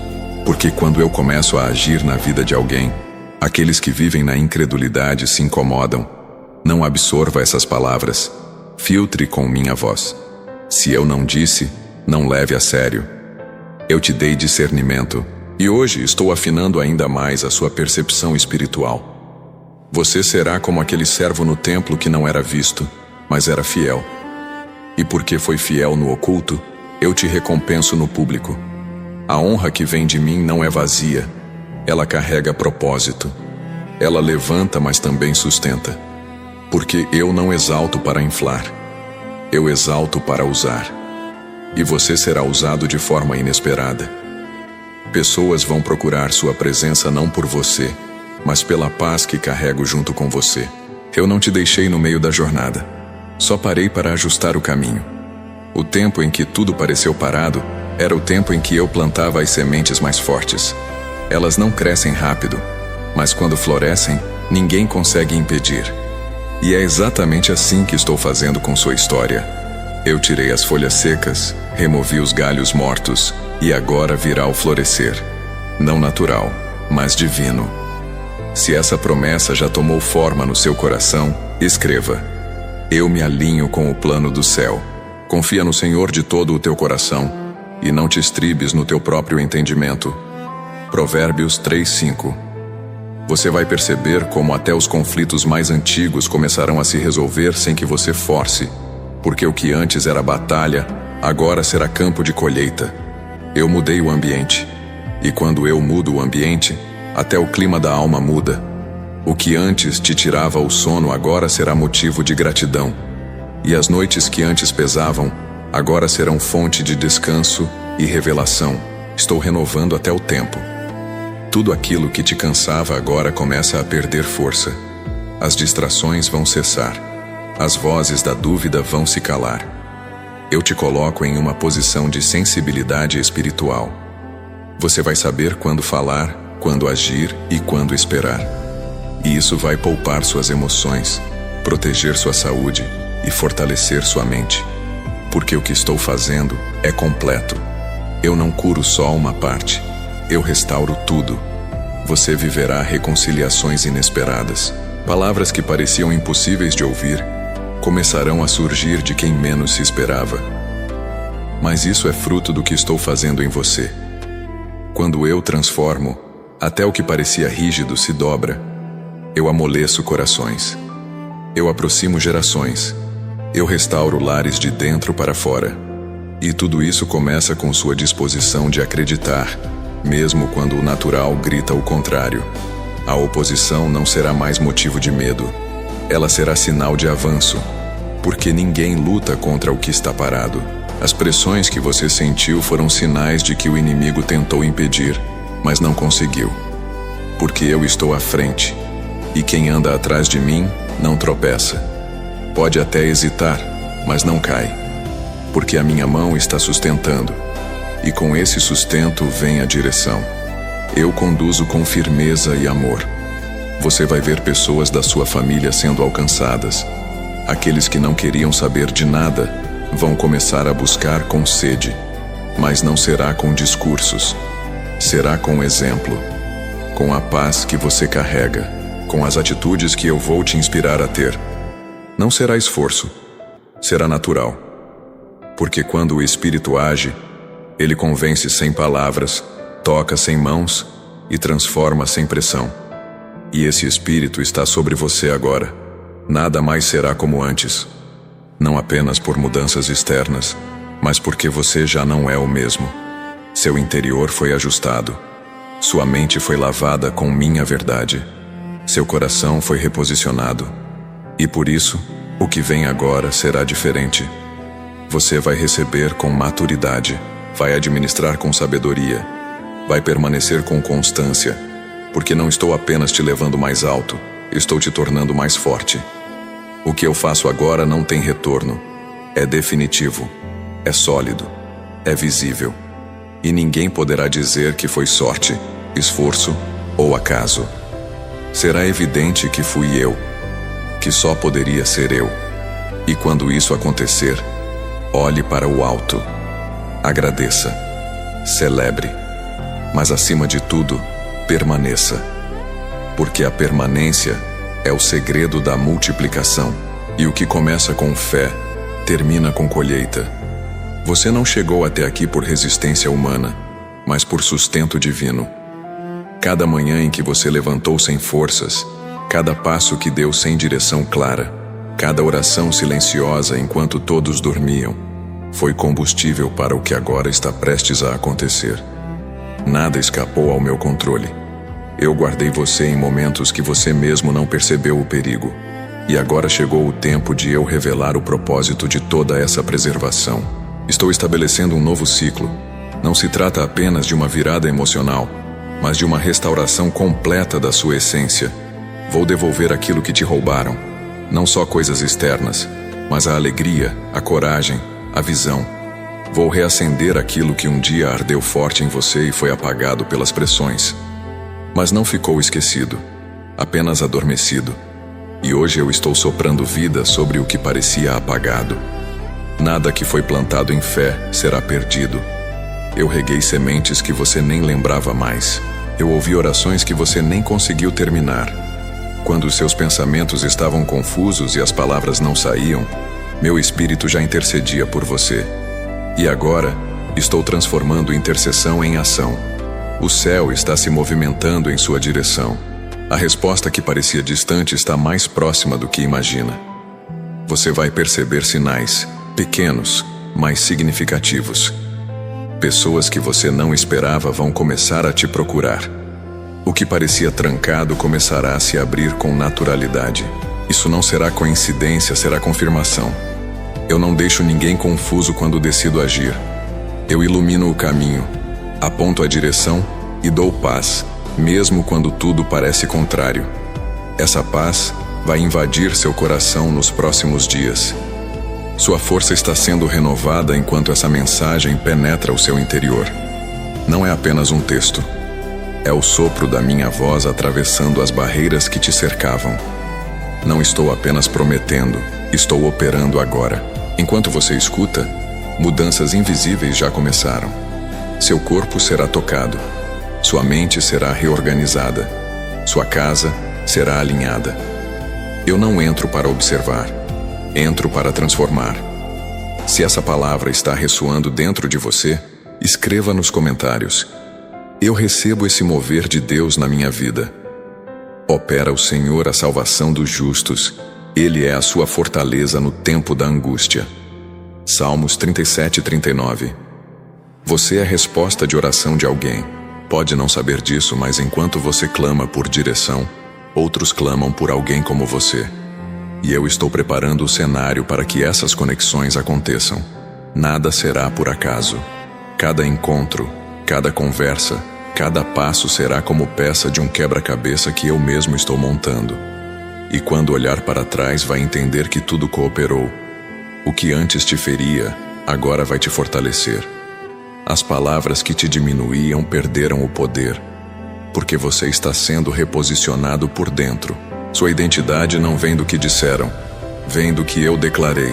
Porque quando eu começo a agir na vida de alguém, aqueles que vivem na incredulidade se incomodam. Não absorva essas palavras. Filtre com minha voz. Se eu não disse, não leve a sério. Eu te dei discernimento, e hoje estou afinando ainda mais a sua percepção espiritual. Você será como aquele servo no templo que não era visto, mas era fiel. E porque foi fiel no oculto, eu te recompenso no público. A honra que vem de mim não é vazia. Ela carrega propósito. Ela levanta, mas também sustenta. Porque eu não exalto para inflar. eu exalto para usar. E você será usado de forma inesperada. Pessoas vão procurar sua presença não por você, mas pela paz que carrego junto com você. Eu não te deixei no meio da jornada. Só parei para ajustar o caminho. O tempo em que tudo pareceu parado era o tempo em que eu plantava as sementes mais fortes. Elas não crescem rápido, mas quando florescem, ninguém consegue impedir. E é exatamente assim que estou fazendo com sua história. Eu tirei as folhas secas, removi os galhos mortos, e agora virá o florescer. Não natural, mas divino. Se essa promessa já tomou forma no seu coração, escreva: eu me alinho com o plano do céu. Confia no Senhor de todo o teu coração, e não te estribes no teu próprio entendimento. Provérbios 3:5. Você vai perceber como até os conflitos mais antigos começarão a se resolver sem que você force, porque o que antes era batalha, agora será campo de colheita. Eu mudei o ambiente, e quando eu mudo o ambiente, até o clima da alma muda. O que antes te tirava o sono agora será motivo de gratidão, e as noites que antes pesavam, agora serão fonte de descanso e revelação. Estou renovando até o tempo. Tudo aquilo que te cansava agora começa a perder força. As distrações vão cessar. As vozes da dúvida vão se calar. Eu te coloco em uma posição de sensibilidade espiritual. Você vai saber quando falar, quando agir e quando esperar. E isso vai poupar suas emoções, proteger sua saúde e fortalecer sua mente. Porque o que estou fazendo é completo. Eu não curo só uma parte. Eu restauro tudo. Você viverá reconciliações inesperadas. Palavras que pareciam impossíveis de ouvir começarão a surgir de quem menos se esperava. Mas isso é fruto do que estou fazendo em você. Quando eu transformo, até o que parecia rígido se dobra. Eu amoleço corações. Eu aproximo gerações. Eu restauro lares de dentro para fora. E tudo isso começa com sua disposição de acreditar, mesmo quando o natural grita o contrário. A oposição não será mais motivo de medo. Ela será sinal de avanço, porque ninguém luta contra o que está parado. As pressões que você sentiu foram sinais de que o inimigo tentou impedir, mas não conseguiu. Porque eu estou à frente, e quem anda atrás de mim não tropeça. Pode até hesitar, mas não cai, porque a minha mão está sustentando, e com esse sustento vem a direção. Eu conduzo com firmeza e amor. Você vai ver pessoas da sua família sendo alcançadas. Aqueles que não queriam saber de nada vão começar a buscar com sede, mas não será com discursos. Será com exemplo, com a paz que você carrega, com as atitudes que eu vou te inspirar a ter. Não será esforço, será natural. Porque quando o Espírito age, ele convence sem palavras, toca sem mãos e transforma sem pressão. E esse Espírito está sobre você agora. Nada mais será como antes. Não apenas por mudanças externas, mas porque você já não é o mesmo. Seu interior foi ajustado. Sua mente foi lavada com minha verdade. Seu coração foi reposicionado. E por isso, o que vem agora será diferente. Você vai receber com maturidade, vai administrar com sabedoria, vai permanecer com constância, porque não estou apenas te levando mais alto, estou te tornando mais forte. O que eu faço agora não tem retorno. É definitivo, é sólido, é visível. E ninguém poderá dizer que foi sorte, esforço ou acaso. Será evidente que fui eu, que só poderia ser eu. E quando isso acontecer, olhe para o alto, agradeça, celebre, mas acima de tudo, permaneça. Porque a permanência é o segredo da multiplicação, e o que começa com fé, termina com colheita. Você não chegou até aqui por resistência humana, mas por sustento divino. Cada manhã em que você levantou sem forças, cada passo que deu sem direção clara, cada oração silenciosa enquanto todos dormiam, foi combustível para o que agora está prestes a acontecer. Nada escapou ao meu controle. Eu guardei você em momentos que você mesmo não percebeu o perigo. E agora chegou o tempo de eu revelar o propósito de toda essa preservação. Estou estabelecendo um novo ciclo. Não se trata apenas de uma virada emocional, mas de uma restauração completa da sua essência. Vou devolver aquilo que te roubaram. Não só coisas externas, mas a alegria, a coragem, a visão. Vou reacender aquilo que um dia ardeu forte em você e foi apagado pelas pressões. Mas não ficou esquecido, apenas adormecido. E hoje eu estou soprando vida sobre o que parecia apagado. Nada que foi plantado em fé será perdido. Eu reguei sementes que você nem lembrava mais. Eu ouvi orações que você nem conseguiu terminar. Quando seus pensamentos estavam confusos e as palavras não saíam, meu espírito já intercedia por você. E agora, estou transformando intercessão em ação. O céu está se movimentando em sua direção. A resposta que parecia distante está mais próxima do que imagina. Você vai perceber sinais, pequenos, mas significativos. Pessoas que você não esperava vão começar a te procurar. O que parecia trancado começará a se abrir com naturalidade. Isso não será coincidência, será confirmação. Eu não deixo ninguém confuso quando decido agir. Eu ilumino o caminho, aponto a direção e dou paz, mesmo quando tudo parece contrário. Essa paz vai invadir seu coração nos próximos dias. Sua força está sendo renovada enquanto essa mensagem penetra o seu interior. Não é apenas um texto. É o sopro da minha voz atravessando as barreiras que te cercavam. Não estou apenas prometendo, estou operando agora. Enquanto você escuta, mudanças invisíveis já começaram. Seu corpo será tocado. Sua mente será reorganizada. Sua casa será alinhada. Eu não entro para observar. Entro para transformar. Se essa palavra está ressoando dentro de você, escreva nos comentários. Eu recebo esse mover de Deus na minha vida. Opera o Senhor a salvação dos justos. Ele é a sua fortaleza no tempo da angústia. Salmos 37:39. Você é a resposta de oração de alguém. Pode não saber disso, mas enquanto você clama por direção, outros clamam por alguém como você. E eu estou preparando o cenário para que essas conexões aconteçam. Nada será por acaso. Cada encontro, cada conversa, cada passo será como peça de um quebra-cabeça que eu mesmo estou montando. E quando olhar para trás, vai entender que tudo cooperou. O que antes te feria, agora vai te fortalecer. As palavras que te diminuíam perderam o poder, porque você está sendo reposicionado por dentro. Sua identidade não vem do que disseram, vem do que eu declarei.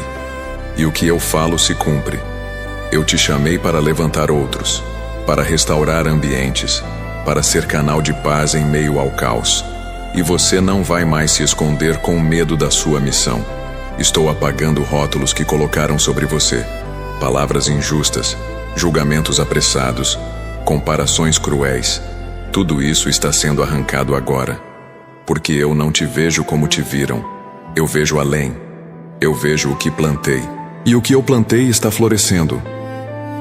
E o que eu falo se cumpre. Eu te chamei para levantar outros, para restaurar ambientes, para ser canal de paz em meio ao caos. E você não vai mais se esconder com medo da sua missão. Estou apagando rótulos que colocaram sobre você. Palavras injustas, julgamentos apressados, comparações cruéis. Tudo isso está sendo arrancado agora. Porque eu não te vejo como te viram. Eu vejo além. Eu vejo o que plantei. E o que eu plantei está florescendo.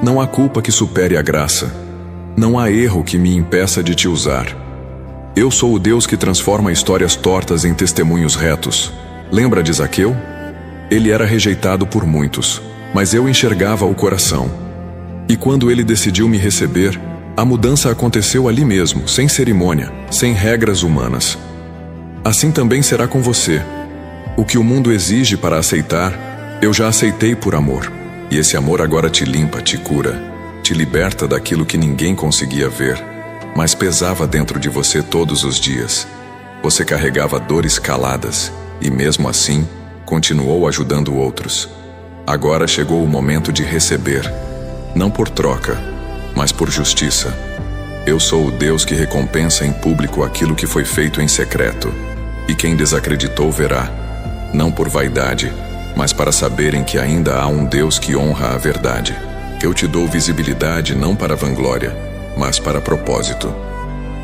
Não há culpa que supere a graça. Não há erro que me impeça de te usar. Eu sou o Deus que transforma histórias tortas em testemunhos retos. Lembra de Zaqueu? Ele era rejeitado por muitos, mas eu enxergava o coração. E quando ele decidiu me receber, a mudança aconteceu ali mesmo, sem cerimônia, sem regras humanas. Assim também será com você. O que o mundo exige para aceitar, eu já aceitei por amor. E esse amor agora te limpa, te cura, te liberta daquilo que ninguém conseguia ver, mas pesava dentro de você todos os dias. Você carregava dores caladas e, mesmo assim, continuou ajudando outros. Agora chegou o momento de receber, não por troca, mas por justiça. Eu sou o Deus que recompensa em público aquilo que foi feito em secreto. E quem desacreditou verá, não por vaidade, mas para saberem que ainda há um Deus que honra a verdade. Eu te dou visibilidade não para vanglória, mas para propósito.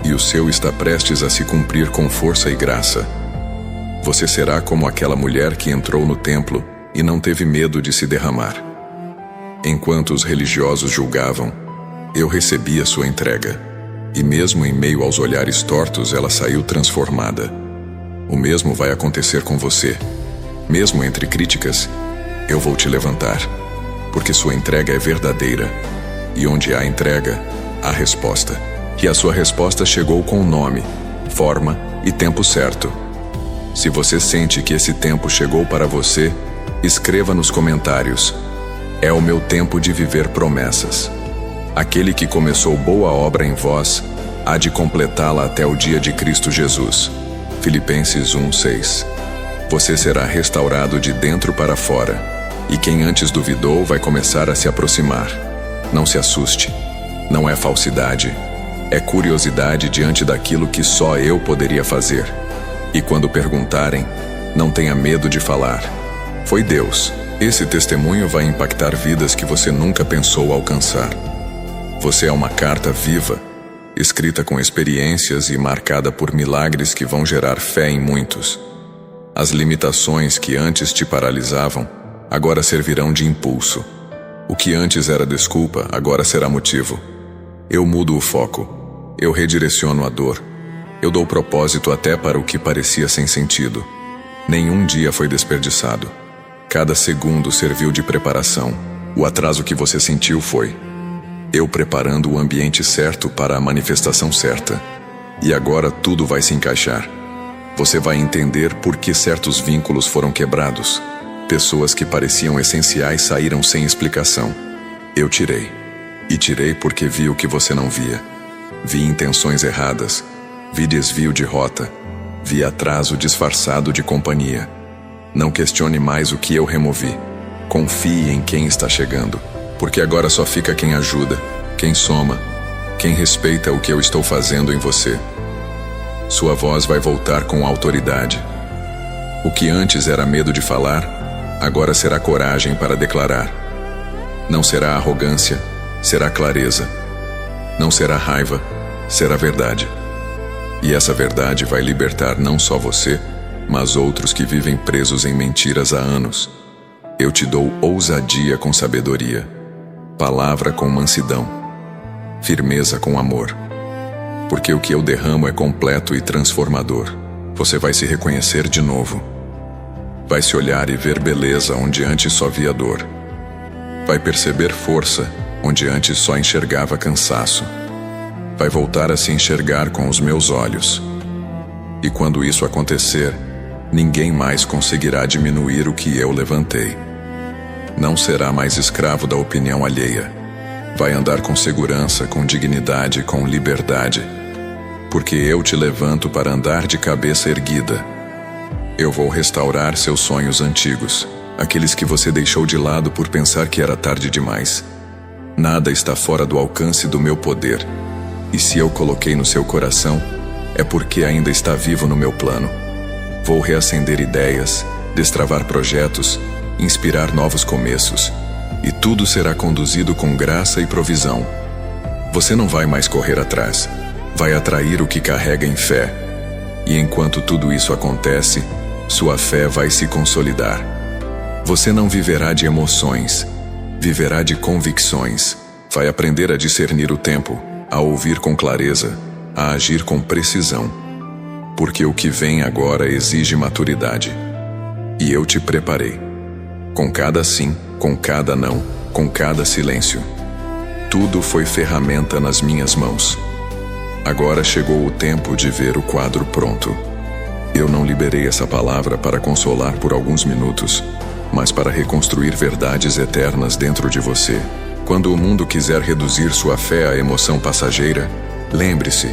E o seu está prestes a se cumprir com força e graça. Você será como aquela mulher que entrou no templo e não teve medo de se derramar. Enquanto os religiosos julgavam, eu recebi a sua entrega. E mesmo em meio aos olhares tortos, ela saiu transformada. O mesmo vai acontecer com você. Mesmo entre críticas, eu vou te levantar, porque sua entrega é verdadeira. E onde há entrega, há resposta. E a sua resposta chegou com nome, forma e tempo certo. Se você sente que esse tempo chegou para você, escreva nos comentários: é o meu tempo de viver promessas. Aquele que começou boa obra em vós, há de completá-la até o dia de Cristo Jesus. Filipenses 1:6. Você será restaurado de dentro para fora, e quem antes duvidou vai começar a se aproximar. Não se assuste. Não é falsidade. É curiosidade diante daquilo que só eu poderia fazer. E quando perguntarem, não tenha medo de falar: foi Deus. Esse testemunho vai impactar vidas que você nunca pensou alcançar. Você é uma carta viva, escrita com experiências e marcada por milagres que vão gerar fé em muitos. As limitações que antes te paralisavam, agora servirão de impulso. O que antes era desculpa, agora será motivo. Eu mudo o foco. Eu redireciono a dor. Eu dou propósito até para o que parecia sem sentido. Nenhum dia foi desperdiçado. Cada segundo serviu de preparação. O atraso que você sentiu foi eu preparando o ambiente certo para a manifestação certa. E agora tudo vai se encaixar. Você vai entender por que certos vínculos foram quebrados. Pessoas que pareciam essenciais saíram sem explicação. Eu tirei. E tirei porque vi o que você não via. Vi intenções erradas. Vi desvio de rota. Vi atraso disfarçado de companhia. Não questione mais o que eu removi. Confie em quem está chegando. Porque agora só fica quem ajuda, quem soma, quem respeita o que eu estou fazendo em você. Sua voz vai voltar com autoridade. O que antes era medo de falar, agora será coragem para declarar. Não será arrogância, será clareza. Não será raiva, será verdade. E essa verdade vai libertar não só você, mas outros que vivem presos em mentiras há anos. Eu te dou ousadia com sabedoria, palavra com mansidão, firmeza com amor. Porque o que eu derramo é completo e transformador. Você vai se reconhecer de novo. Vai se olhar e ver beleza onde antes só via dor. Vai perceber força onde antes só enxergava cansaço. Vai voltar a se enxergar com os meus olhos. E quando isso acontecer, ninguém mais conseguirá diminuir o que eu levantei. Não será mais escravo da opinião alheia. Vai andar com segurança, com dignidade, com liberdade. Porque eu te levanto para andar de cabeça erguida. Eu vou restaurar seus sonhos antigos, aqueles que você deixou de lado por pensar que era tarde demais. Nada está fora do alcance do meu poder. E se eu coloquei no seu coração, é porque ainda está vivo no meu plano. Vou reacender ideias, destravar projetos, inspirar novos começos. E tudo será conduzido com graça e provisão. Você não vai mais correr atrás. Vai atrair o que carrega em fé. E enquanto tudo isso acontece, sua fé vai se consolidar. Você não viverá de emoções, viverá de convicções. Vai aprender a discernir o tempo, a ouvir com clareza, a agir com precisão. Porque o que vem agora exige maturidade. E eu te preparei. Com cada sim, com cada não, com cada silêncio. Tudo foi ferramenta nas minhas mãos. Agora chegou o tempo de ver o quadro pronto. Eu não liberei essa palavra para consolar por alguns minutos, mas para reconstruir verdades eternas dentro de você. Quando o mundo quiser reduzir sua fé à emoção passageira, lembre-se: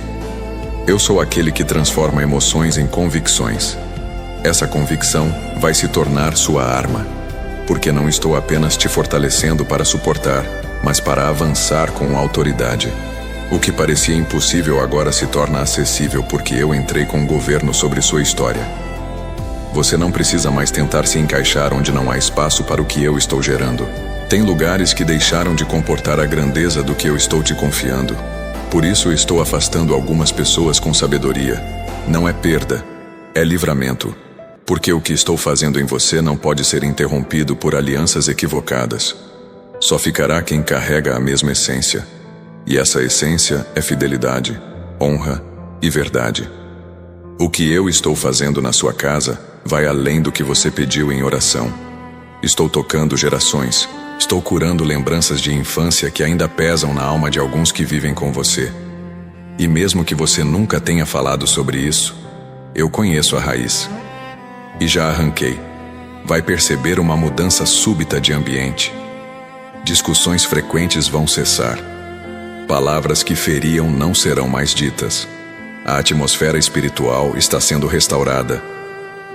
eu sou aquele que transforma emoções em convicções. Essa convicção vai se tornar sua arma. Porque não estou apenas te fortalecendo para suportar, mas para avançar com autoridade. O que parecia impossível agora se torna acessível porque eu entrei com governo sobre sua história. Você não precisa mais tentar se encaixar onde não há espaço para o que eu estou gerando. Tem lugares que deixaram de comportar a grandeza do que eu estou te confiando. Por isso eu estou afastando algumas pessoas com sabedoria. Não é perda, é livramento. Porque o que estou fazendo em você não pode ser interrompido por alianças equivocadas. Só ficará quem carrega a mesma essência. E essa essência é fidelidade, honra e verdade. O que eu estou fazendo na sua casa vai além do que você pediu em oração. Estou tocando gerações. Estou curando lembranças de infância que ainda pesam na alma de alguns que vivem com você. E mesmo que você nunca tenha falado sobre isso, eu conheço a raiz. E já arranquei. Vai perceber uma mudança súbita de ambiente. Discussões frequentes vão cessar. Palavras que feriam não serão mais ditas. A atmosfera espiritual está sendo restaurada.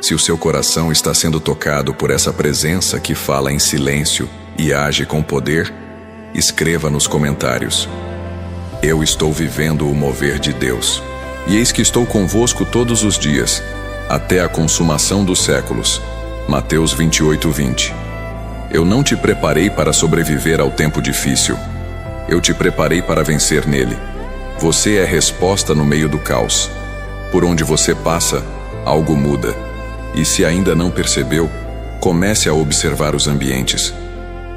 Se o seu coração está sendo tocado por essa presença que fala em silêncio e age com poder, escreva nos comentários: eu estou vivendo o mover de Deus. E eis que estou convosco todos os dias, até a consumação dos séculos. Mateus 28:20. Eu não te preparei para sobreviver ao tempo difícil. Eu te preparei para vencer nele. Você é resposta no meio do caos. Por onde você passa, algo muda. E se ainda não percebeu, comece a observar os ambientes.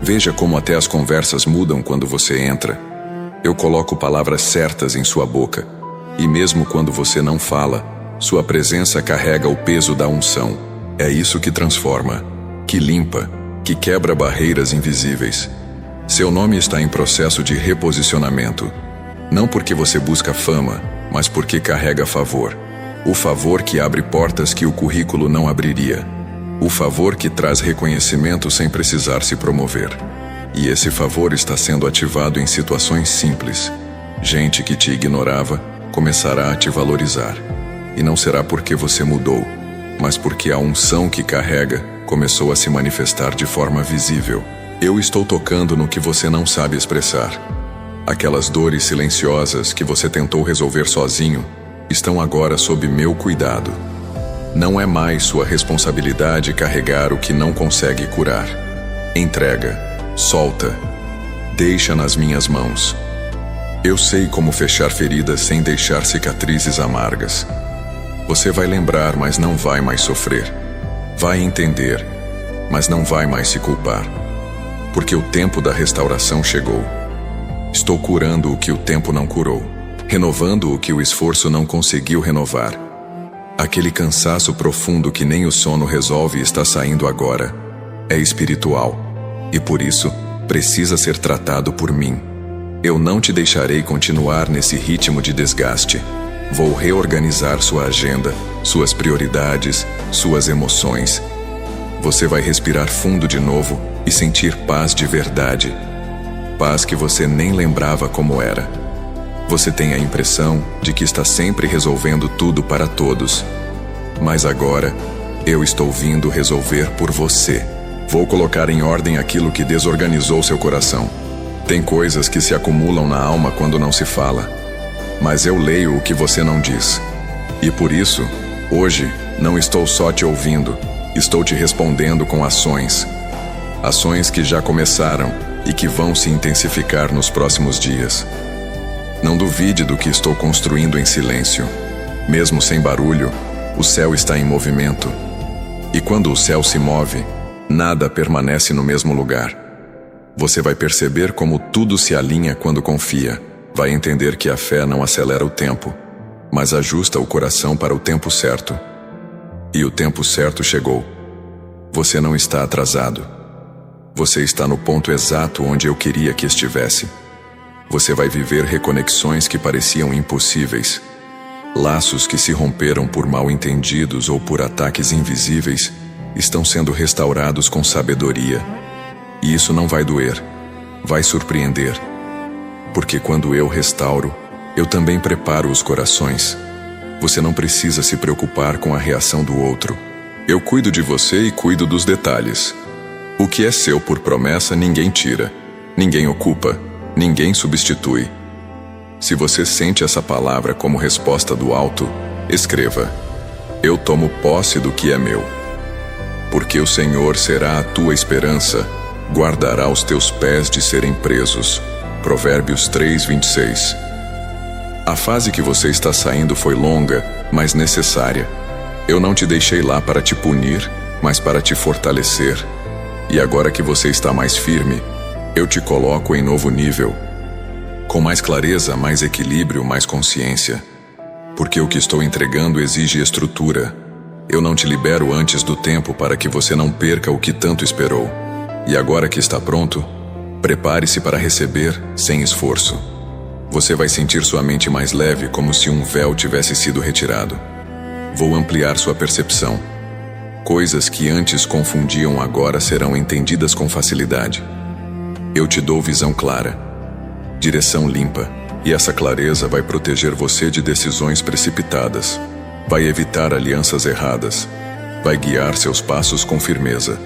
Veja como até as conversas mudam quando você entra. Eu coloco palavras certas em sua boca. E mesmo quando você não fala, sua presença carrega o peso da unção. É isso que transforma, que limpa, que quebra barreiras invisíveis. Seu nome está em processo de reposicionamento. Não porque você busca fama, mas porque carrega favor. O favor que abre portas que o currículo não abriria. O favor que traz reconhecimento sem precisar se promover. E esse favor está sendo ativado em situações simples. Gente que te ignorava começará a te valorizar. E não será porque você mudou, mas porque a unção que carrega começou a se manifestar de forma visível. Eu estou tocando no que você não sabe expressar. Aquelas dores silenciosas que você tentou resolver sozinho estão agora sob meu cuidado. Não é mais sua responsabilidade carregar o que não consegue curar. Entrega, solta, deixa nas minhas mãos. Eu sei como fechar feridas sem deixar cicatrizes amargas. Você vai lembrar, mas não vai mais sofrer. Vai entender, mas não vai mais se culpar. Porque o tempo da restauração chegou. Estou curando o que o tempo não curou, renovando o que o esforço não conseguiu renovar. Aquele cansaço profundo que nem o sono resolve está saindo agora. É espiritual, e por isso precisa ser tratado por mim. Eu não te deixarei continuar nesse ritmo de desgaste. Vou reorganizar sua agenda, suas prioridades, suas emoções. Você vai respirar fundo de novo e sentir paz de verdade. Paz que você nem lembrava como era. Você tem a impressão de que está sempre resolvendo tudo para todos. Mas agora, eu estou vindo resolver por você. Vou colocar em ordem aquilo que desorganizou seu coração. Tem coisas que se acumulam na alma quando não se fala. Mas eu leio o que você não diz. E por isso, hoje, não estou só te ouvindo, estou te respondendo com ações. Ações que já começaram e que vão se intensificar nos próximos dias. Não duvide do que estou construindo em silêncio. Mesmo sem barulho, o céu está em movimento. E quando o céu se move, nada permanece no mesmo lugar. Você vai perceber como tudo se alinha quando confia. Vai entender que a fé não acelera o tempo, mas ajusta o coração para o tempo certo. E o tempo certo chegou. Você não está atrasado. Você está no ponto exato onde eu queria que estivesse. Você vai viver reconexões que pareciam impossíveis. Laços que se romperam por mal-entendidos ou por ataques invisíveis estão sendo restaurados com sabedoria. E isso não vai doer, vai surpreender. Porque quando eu restauro, eu também preparo os corações. Você não precisa se preocupar com a reação do outro. Eu cuido de você e cuido dos detalhes. O que é seu por promessa, ninguém tira, ninguém ocupa, ninguém substitui. Se você sente essa palavra como resposta do alto, escreva: eu tomo posse do que é meu. Porque o Senhor será a tua esperança, guardará os teus pés de serem presos. Provérbios 3:26. A fase que você está saindo foi longa, mas necessária. Eu não te deixei lá para te punir, mas para te fortalecer. E agora que você está mais firme, eu te coloco em novo nível. Com mais clareza, mais equilíbrio, mais consciência. porque o que estou entregando exige estrutura. Eu não te libero antes do tempo para que você não perca o que tanto esperou. E agora que está pronto, prepare-se para receber sem esforço. Você vai sentir sua mente mais leve, como se um véu tivesse sido retirado. Vou ampliar sua percepção. Coisas que antes confundiam agora serão entendidas com facilidade. Eu te dou visão clara, direção limpa, e essa clareza vai proteger você de decisões precipitadas. Vai evitar alianças erradas. Vai guiar seus passos com firmeza.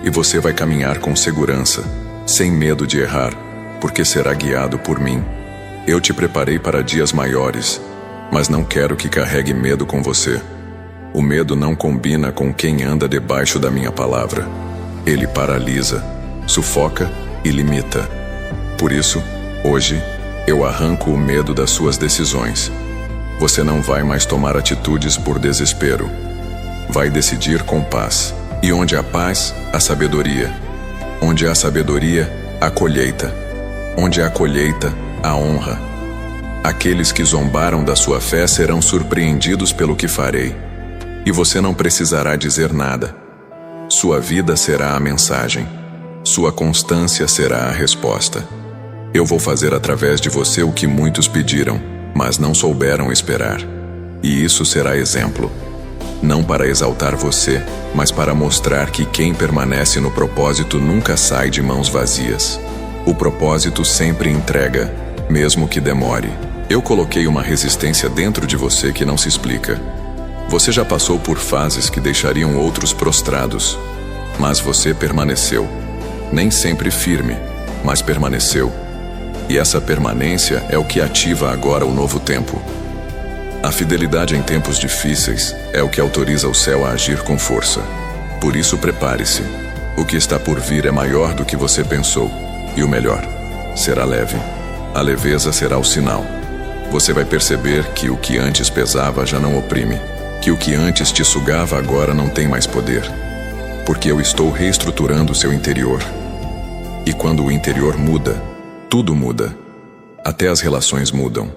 E você vai caminhar com segurança, sem medo de errar, porque será guiado por mim. Eu te preparei para dias maiores, mas não quero que carregue medo com você. O medo não combina com quem anda debaixo da minha palavra. Ele paralisa, sufoca e limita. Por isso, hoje, eu arranco o medo das suas decisões. Você não vai mais tomar atitudes por desespero. Vai decidir com paz. E onde há paz, há sabedoria. Onde há sabedoria, há colheita. Onde há colheita, há honra. Aqueles que zombaram da sua fé serão surpreendidos pelo que farei. E você não precisará dizer nada. Sua vida será a mensagem. Sua constância será a resposta. Eu vou fazer através de você o que muitos pediram, mas não souberam esperar. E isso será exemplo. Não para exaltar você, mas para mostrar que quem permanece no propósito nunca sai de mãos vazias. O propósito sempre entrega, mesmo que demore. Eu coloquei uma resistência dentro de você que não se explica. Você já passou por fases que deixariam outros prostrados, mas você permaneceu. Nem sempre firme, mas permaneceu. E essa permanência é o que ativa agora o novo tempo. A fidelidade em tempos difíceis é o que autoriza o céu a agir com força. Por isso, prepare-se. O que está por vir é maior do que você pensou. E o melhor, será leve. A leveza será o sinal. Você vai perceber que o que antes pesava já não oprime. Que o que antes te sugava agora não tem mais poder. Porque eu estou reestruturando seu interior. E quando o interior muda, tudo muda. Até as relações mudam.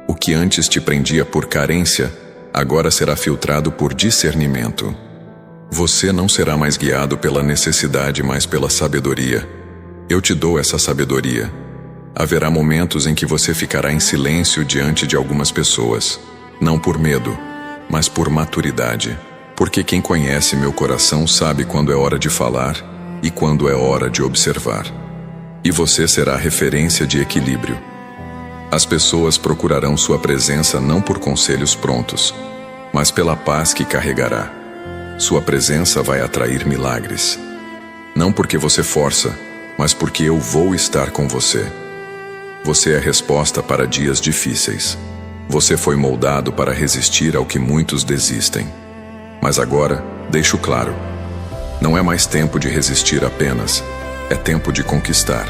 O que antes te prendia por carência, agora será filtrado por discernimento. Você não será mais guiado pela necessidade, mas pela sabedoria. Eu te dou essa sabedoria. Haverá momentos em que você ficará em silêncio diante de algumas pessoas. Não por medo, mas por maturidade. Porque quem conhece meu coração sabe quando é hora de falar e quando é hora de observar. E você será referência de equilíbrio. As pessoas procurarão sua presença não por conselhos prontos, mas pela paz que carregará. Sua presença vai atrair milagres. Não porque você força, mas porque eu vou estar com você. Você é a resposta para dias difíceis. Você foi moldado para resistir ao que muitos desistem. Mas agora, deixo claro, não é mais tempo de resistir apenas, é tempo de conquistar.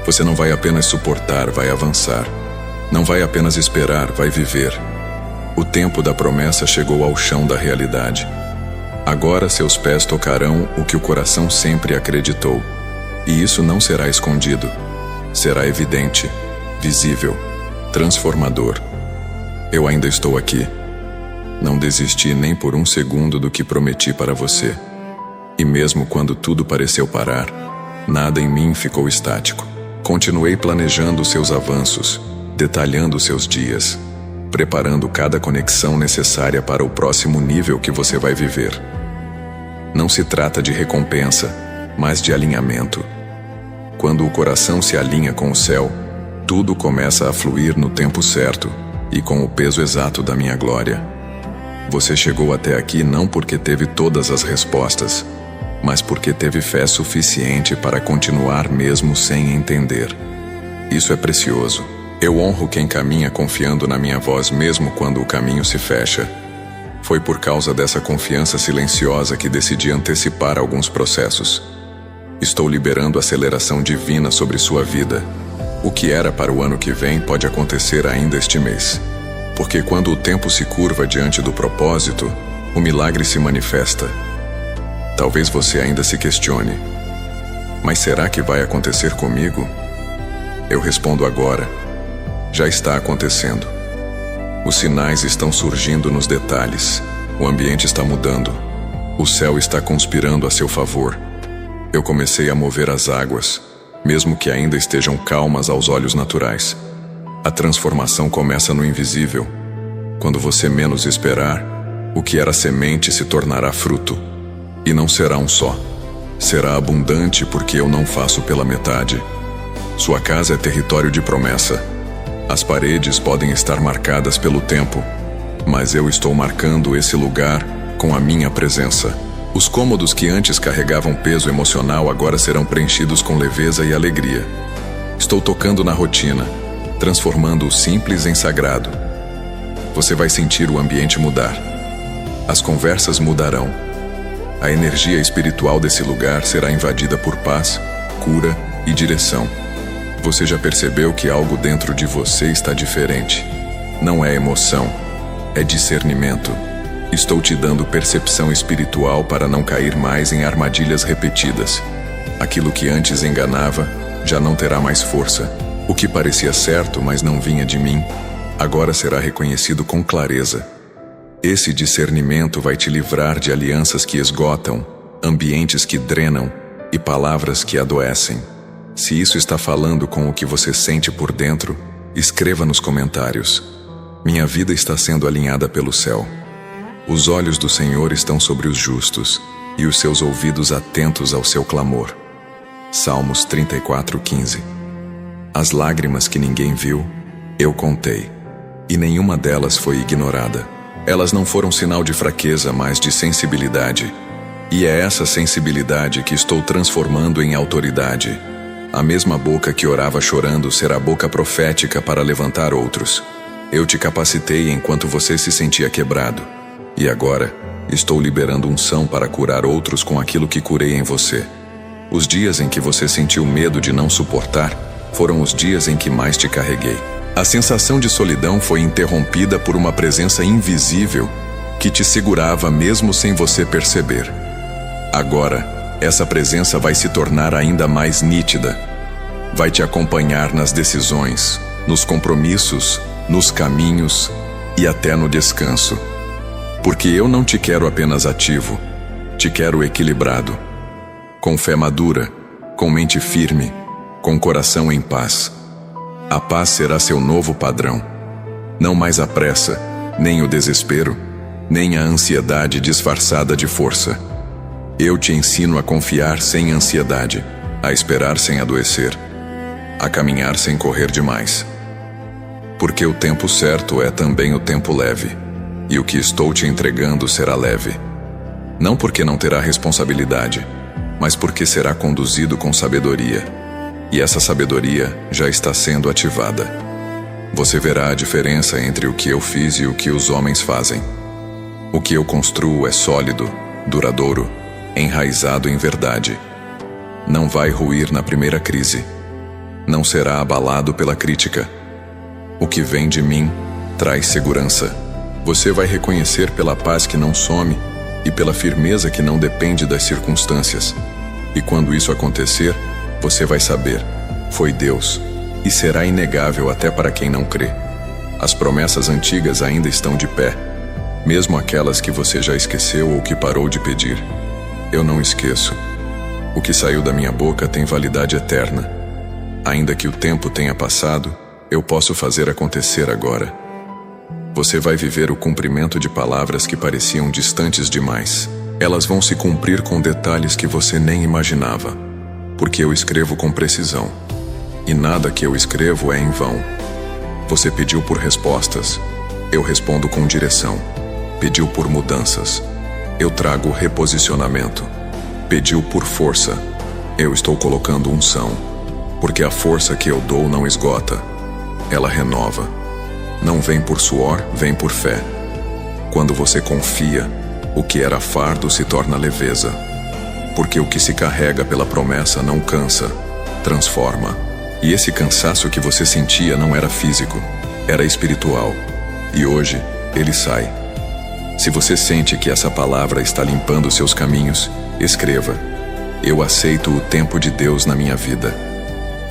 Você não vai apenas suportar, vai avançar. Não vai apenas esperar, vai viver. O tempo da promessa chegou ao chão da realidade. Agora seus pés tocarão o que o coração sempre acreditou. E isso não será escondido. Será evidente, visível, transformador. Eu ainda estou aqui. Não desisti nem por um segundo do que prometi para você. E mesmo quando tudo pareceu parar, nada em mim ficou estático. Continuei planejando seus avanços, detalhando seus dias, preparando cada conexão necessária para o próximo nível que você vai viver. Não se trata de recompensa, mas de alinhamento. Quando o coração se alinha com o céu, tudo começa a fluir no tempo certo e com o peso exato da minha glória. Você chegou até aqui não porque teve todas as respostas, mas porque teve fé suficiente para continuar mesmo sem entender. Isso é precioso. Eu honro quem caminha confiando na minha voz mesmo quando o caminho se fecha. Foi por causa dessa confiança silenciosa que decidi antecipar alguns processos. Estou liberando aceleração divina sobre sua vida. O que era para o ano que vem pode acontecer ainda este mês. Porque quando o tempo se curva diante do propósito, o milagre se manifesta. Talvez você ainda se questione: mas será que vai acontecer comigo? Eu respondo agora: já está acontecendo. Os sinais estão surgindo nos detalhes. O ambiente está mudando. O céu está conspirando a seu favor. Eu comecei a mover as águas, mesmo que ainda estejam calmas aos olhos naturais. A transformação começa no invisível. Quando você menos esperar, o que era semente se tornará fruto. E não será um só. Será abundante porque eu não faço pela metade. Sua casa é território de promessa. As paredes podem estar marcadas pelo tempo, mas eu estou marcando esse lugar com a minha presença. Os cômodos que antes carregavam peso emocional agora serão preenchidos com leveza e alegria. Estou tocando na rotina, transformando o simples em sagrado. Você vai sentir o ambiente mudar. As conversas mudarão. A energia espiritual desse lugar será invadida por paz, cura e direção. Você já percebeu que algo dentro de você está diferente? Não é emoção, é discernimento. Estou te dando percepção espiritual para não cair mais em armadilhas repetidas. Aquilo que antes enganava já não terá mais força. O que parecia certo, mas não vinha de mim, agora será reconhecido com clareza. Esse discernimento vai te livrar de alianças que esgotam, ambientes que drenam e palavras que adoecem. Se isso está falando com o que você sente por dentro, escreva nos comentários. Minha vida está sendo alinhada pelo céu. Os olhos do Senhor estão sobre os justos, e os seus ouvidos atentos ao seu clamor. Salmos 34:15. As lágrimas que ninguém viu, eu contei, e nenhuma delas foi ignorada. Elas não foram sinal de fraqueza, mas de sensibilidade. E é essa sensibilidade que estou transformando em autoridade. A mesma boca que orava chorando será boca profética para levantar outros. Eu te capacitei enquanto você se sentia quebrado. E agora, estou liberando unção para curar outros com aquilo que curei em você. Os dias em que você sentiu medo de não suportar, foram os dias em que mais te carreguei. A sensação de solidão foi interrompida por uma presença invisível que te segurava mesmo sem você perceber. Agora, essa presença vai se tornar ainda mais nítida. Vai te acompanhar nas decisões, nos compromissos, nos caminhos e até no descanso. Porque eu não te quero apenas ativo, te quero equilibrado. Com fé madura, com mente firme, com coração em paz. A paz será seu novo padrão. Não mais a pressa, nem o desespero, nem a ansiedade disfarçada de força. Eu te ensino a confiar sem ansiedade, a esperar sem adoecer, a caminhar sem correr demais. Porque o tempo certo é também o tempo leve, e o que estou te entregando será leve. Não porque não terá responsabilidade, mas porque será conduzido com sabedoria. E essa sabedoria já está sendo ativada. Você verá a diferença entre o que eu fiz e o que os homens fazem. O que eu construo é sólido, duradouro, enraizado em verdade. Não vai ruir na primeira crise. Não será abalado pela crítica. O que vem de mim traz segurança. Você vai reconhecer pela paz que não some e pela firmeza que não depende das circunstâncias. E quando isso acontecer, você vai saber, foi Deus, e será inegável até para quem não crê. As promessas antigas ainda estão de pé, mesmo aquelas que você já esqueceu ou que parou de pedir. Eu não esqueço. O que saiu da minha boca tem validade eterna. Ainda que o tempo tenha passado, eu posso fazer acontecer agora. Você vai viver o cumprimento de palavras que pareciam distantes demais. Elas vão se cumprir com detalhes que você nem imaginava, porque eu escrevo com precisão. E nada que eu escrevo é em vão. Você pediu por respostas, eu respondo com direção. Pediu por mudanças, eu trago reposicionamento. Pediu por força, eu estou colocando unção. Porque a força que eu dou não esgota, ela renova. Não vem por suor, vem por fé. Quando você confia, o que era fardo se torna leveza. Porque o que se carrega pela promessa não cansa, transforma. E esse cansaço que você sentia não era físico, era espiritual. E hoje, ele sai. Se você sente que essa palavra está limpando seus caminhos, escreva: eu aceito o tempo de Deus na minha vida.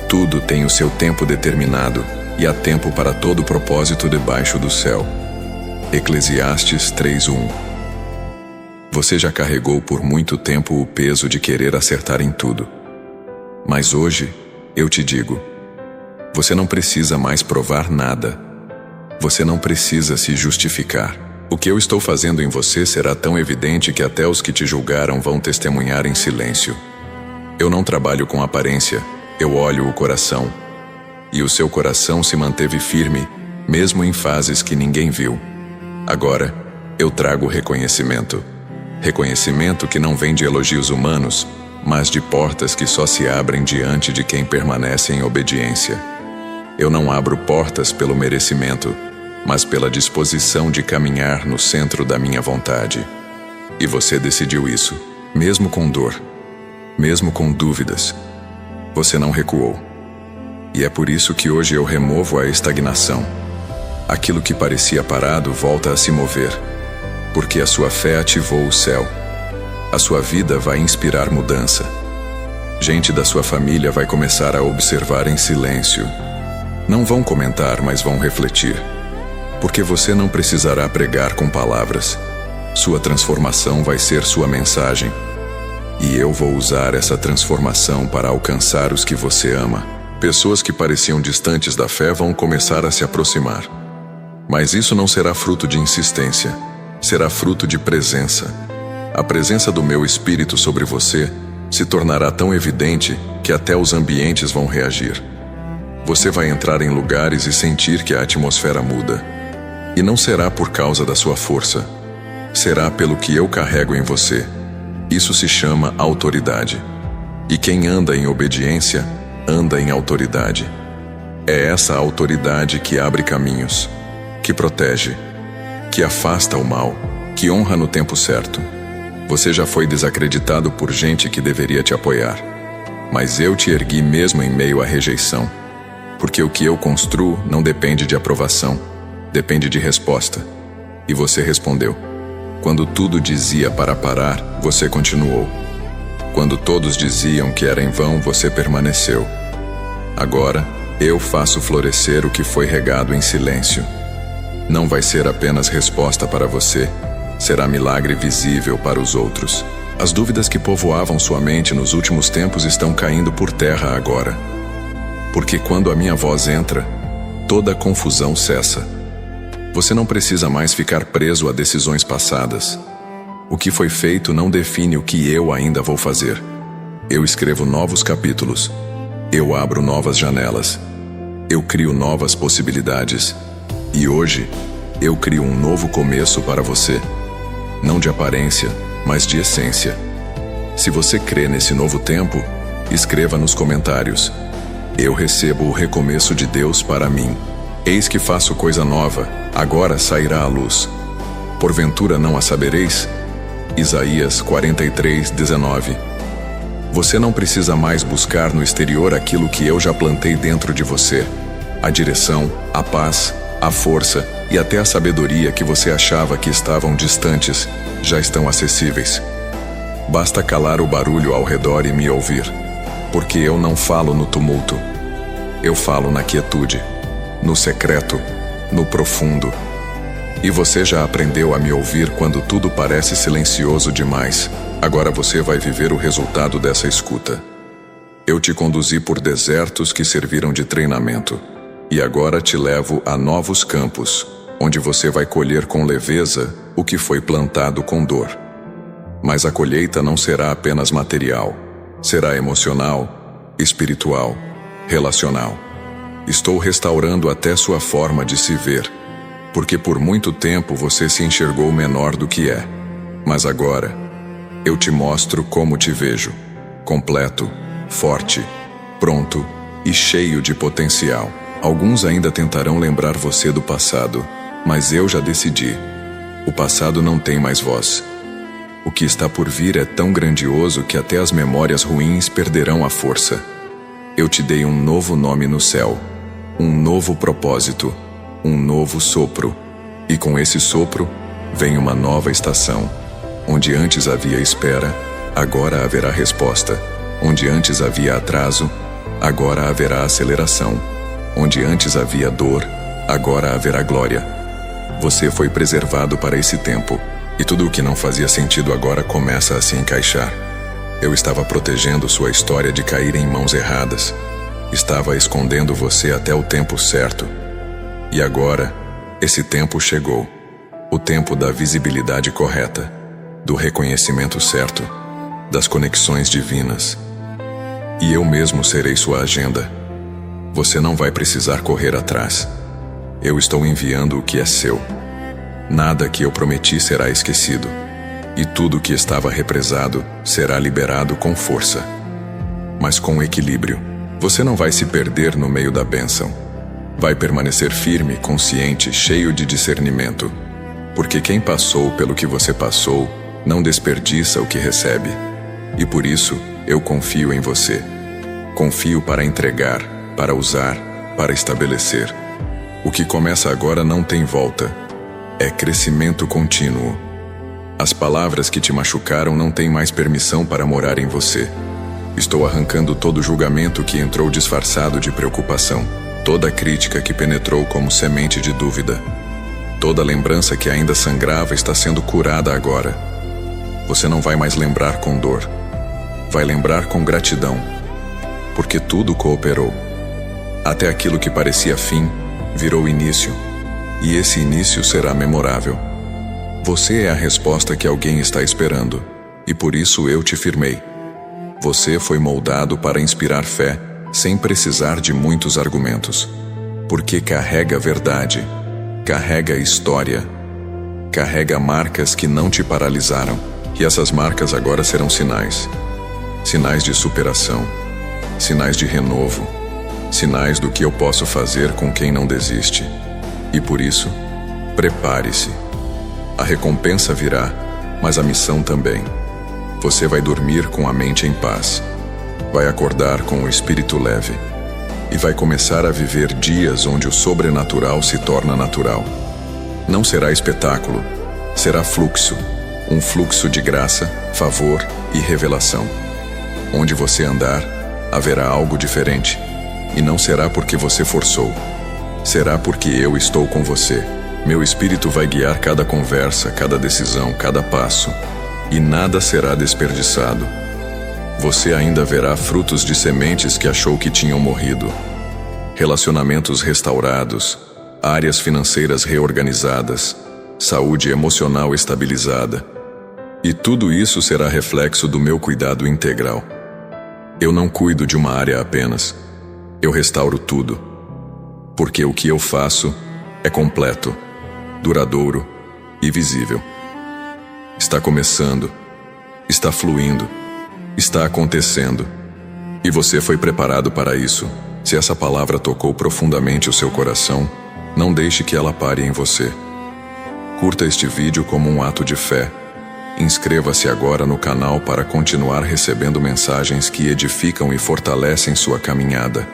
Tudo tem o seu tempo determinado, e há tempo para todo propósito debaixo do céu. Eclesiastes 3:1. Você já carregou por muito tempo o peso de querer acertar em tudo. Mas hoje, eu te digo, você não precisa mais provar nada. Você não precisa se justificar. O que eu estou fazendo em você será tão evidente que até os que te julgaram vão testemunhar em silêncio. Eu não trabalho com aparência, eu olho o coração. E o seu coração se manteve firme, mesmo em fases que ninguém viu. Agora, eu trago reconhecimento. Reconhecimento que não vem de elogios humanos, mas de portas que só se abrem diante de quem permanece em obediência. Eu não abro portas pelo merecimento, mas pela disposição de caminhar no centro da minha vontade. E você decidiu isso, mesmo com dor, mesmo com dúvidas. Você não recuou. E é por isso que hoje eu removo a estagnação. Aquilo que parecia parado volta a se mover, porque a sua fé ativou o céu. A sua vida vai inspirar mudança. Gente da sua família vai começar a observar em silêncio. Não vão comentar, mas vão refletir. Porque você não precisará pregar com palavras. Sua transformação vai ser sua mensagem. E eu vou usar essa transformação para alcançar os que você ama. Pessoas que pareciam distantes da fé vão começar a se aproximar. Mas isso não será fruto de insistência. Será fruto de presença. A presença do meu Espírito sobre você se tornará tão evidente que até os ambientes vão reagir. Você vai entrar em lugares e sentir que a atmosfera muda. E não será por causa da sua força. Será pelo que eu carrego em você. Isso se chama autoridade. E quem anda em obediência, anda em autoridade. É essa autoridade que abre caminhos, que protege, que afasta o mal, que honra no tempo certo. Você já foi desacreditado por gente que deveria te apoiar. Mas eu te ergui mesmo em meio à rejeição. Porque o que eu construo não depende de aprovação, depende de resposta. E você respondeu. Quando tudo dizia para parar, você continuou. Quando todos diziam que era em vão, você permaneceu. Agora, eu faço florescer o que foi regado em silêncio. Não vai ser apenas resposta para você, será milagre visível para os outros. As dúvidas que povoavam sua mente nos últimos tempos estão caindo por terra agora. Porque quando a minha voz entra, toda a confusão cessa. Você não precisa mais ficar preso a decisões passadas. O que foi feito não define o que eu ainda vou fazer. Eu escrevo novos capítulos. Eu abro novas janelas. Eu crio novas possibilidades. E hoje, eu crio um novo começo para você. Não de aparência, mas de essência. Se você crê nesse novo tempo, escreva nos comentários. Eu recebo o recomeço de Deus para mim. Eis que faço coisa nova, agora sairá a luz. Porventura não a sabereis? Isaías 43:19. Você não precisa mais buscar no exterior aquilo que eu já plantei dentro de você. A direção, a paz, a força e até a sabedoria que você achava que estavam distantes, já estão acessíveis. Basta calar o barulho ao redor e me ouvir. Porque eu não falo no tumulto. Eu falo na quietude, no secreto, no profundo. E você já aprendeu a me ouvir quando tudo parece silencioso demais. Agora você vai viver o resultado dessa escuta. Eu te conduzi por desertos que serviram de treinamento. E agora te levo a novos campos, onde você vai colher com leveza o que foi plantado com dor. Mas a colheita não será apenas material. Será emocional, espiritual, relacional. Estou restaurando até sua forma de se ver, porque por muito tempo você se enxergou menor do que é. Mas agora, eu te mostro como te vejo, completo, forte, pronto e cheio de potencial. Alguns ainda tentarão lembrar você do passado, mas eu já decidi. O passado não tem mais voz. O que está por vir é tão grandioso que até as memórias ruins perderão a força. Eu te dei um novo nome no céu, um novo propósito, um novo sopro. E com esse sopro, vem uma nova estação. Onde antes havia espera, agora haverá resposta. Onde antes havia atraso, agora haverá aceleração. Onde antes havia dor, agora haverá glória. Você foi preservado para esse tempo, e tudo o que não fazia sentido agora começa a se encaixar. Eu estava protegendo sua história de cair em mãos erradas. Estava escondendo você até o tempo certo. E agora, esse tempo chegou. O tempo da visibilidade correta, do reconhecimento certo, das conexões divinas. E eu mesmo serei sua agenda. Você não vai precisar correr atrás. Eu estou enviando o que é seu. Nada que eu prometi será esquecido. E tudo que estava represado será liberado com força. Mas com equilíbrio. Você não vai se perder no meio da bênção. Vai permanecer firme, consciente, cheio de discernimento. Porque quem passou pelo que você passou não desperdiça o que recebe. E por isso, eu confio em você. Confio para entregar, para usar, para estabelecer. O que começa agora não tem volta. É crescimento contínuo. As palavras que te machucaram não têm mais permissão para morar em você. Estou arrancando todo julgamento que entrou disfarçado de preocupação. Toda crítica que penetrou como semente de dúvida. Toda lembrança que ainda sangrava está sendo curada agora. Você não vai mais lembrar com dor. Vai lembrar com gratidão. Porque tudo cooperou. Até aquilo que parecia fim, virou início. E esse início será memorável. Você é a resposta que alguém está esperando. E por isso eu te firmei. Você foi moldado para inspirar fé, sem precisar de muitos argumentos. Porque carrega verdade. Carrega história. Carrega marcas que não te paralisaram. E essas marcas agora serão sinais. Sinais de superação. Sinais de renovo. Sinais do que eu posso fazer com quem não desiste. E por isso, prepare-se. A recompensa virá, mas a missão também. Você vai dormir com a mente em paz. Vai acordar com o espírito leve. E vai começar a viver dias onde o sobrenatural se torna natural. Não será espetáculo, será fluxo. Um fluxo de graça, favor e revelação. Onde você andar, haverá algo diferente. E não será porque você forçou. Será porque eu estou com você. Meu espírito vai guiar cada conversa, cada decisão, cada passo. E nada será desperdiçado. Você ainda verá frutos de sementes que achou que tinham morrido. Relacionamentos restaurados, áreas financeiras reorganizadas, saúde emocional estabilizada. E tudo isso será reflexo do meu cuidado integral. Eu não cuido de uma área apenas. Eu restauro tudo. Porque o que eu faço é completo, duradouro e visível. Está começando, está fluindo, está acontecendo. E você foi preparado para isso. Se essa palavra tocou profundamente o seu coração, não deixe que ela pare em você. Curta este vídeo como um ato de fé. Inscreva-se agora no canal para continuar recebendo mensagens que edificam e fortalecem sua caminhada.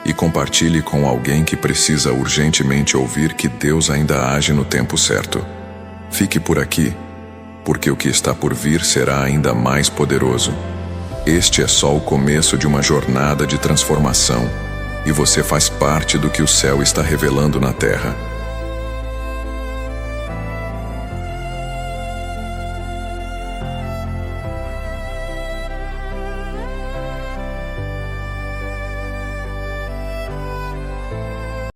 E compartilhe com alguém que precisa urgentemente ouvir que Deus ainda age no tempo certo. Fique por aqui, porque o que está por vir será ainda mais poderoso. Este é só o começo de uma jornada de transformação, e você faz parte do que o céu está revelando na terra.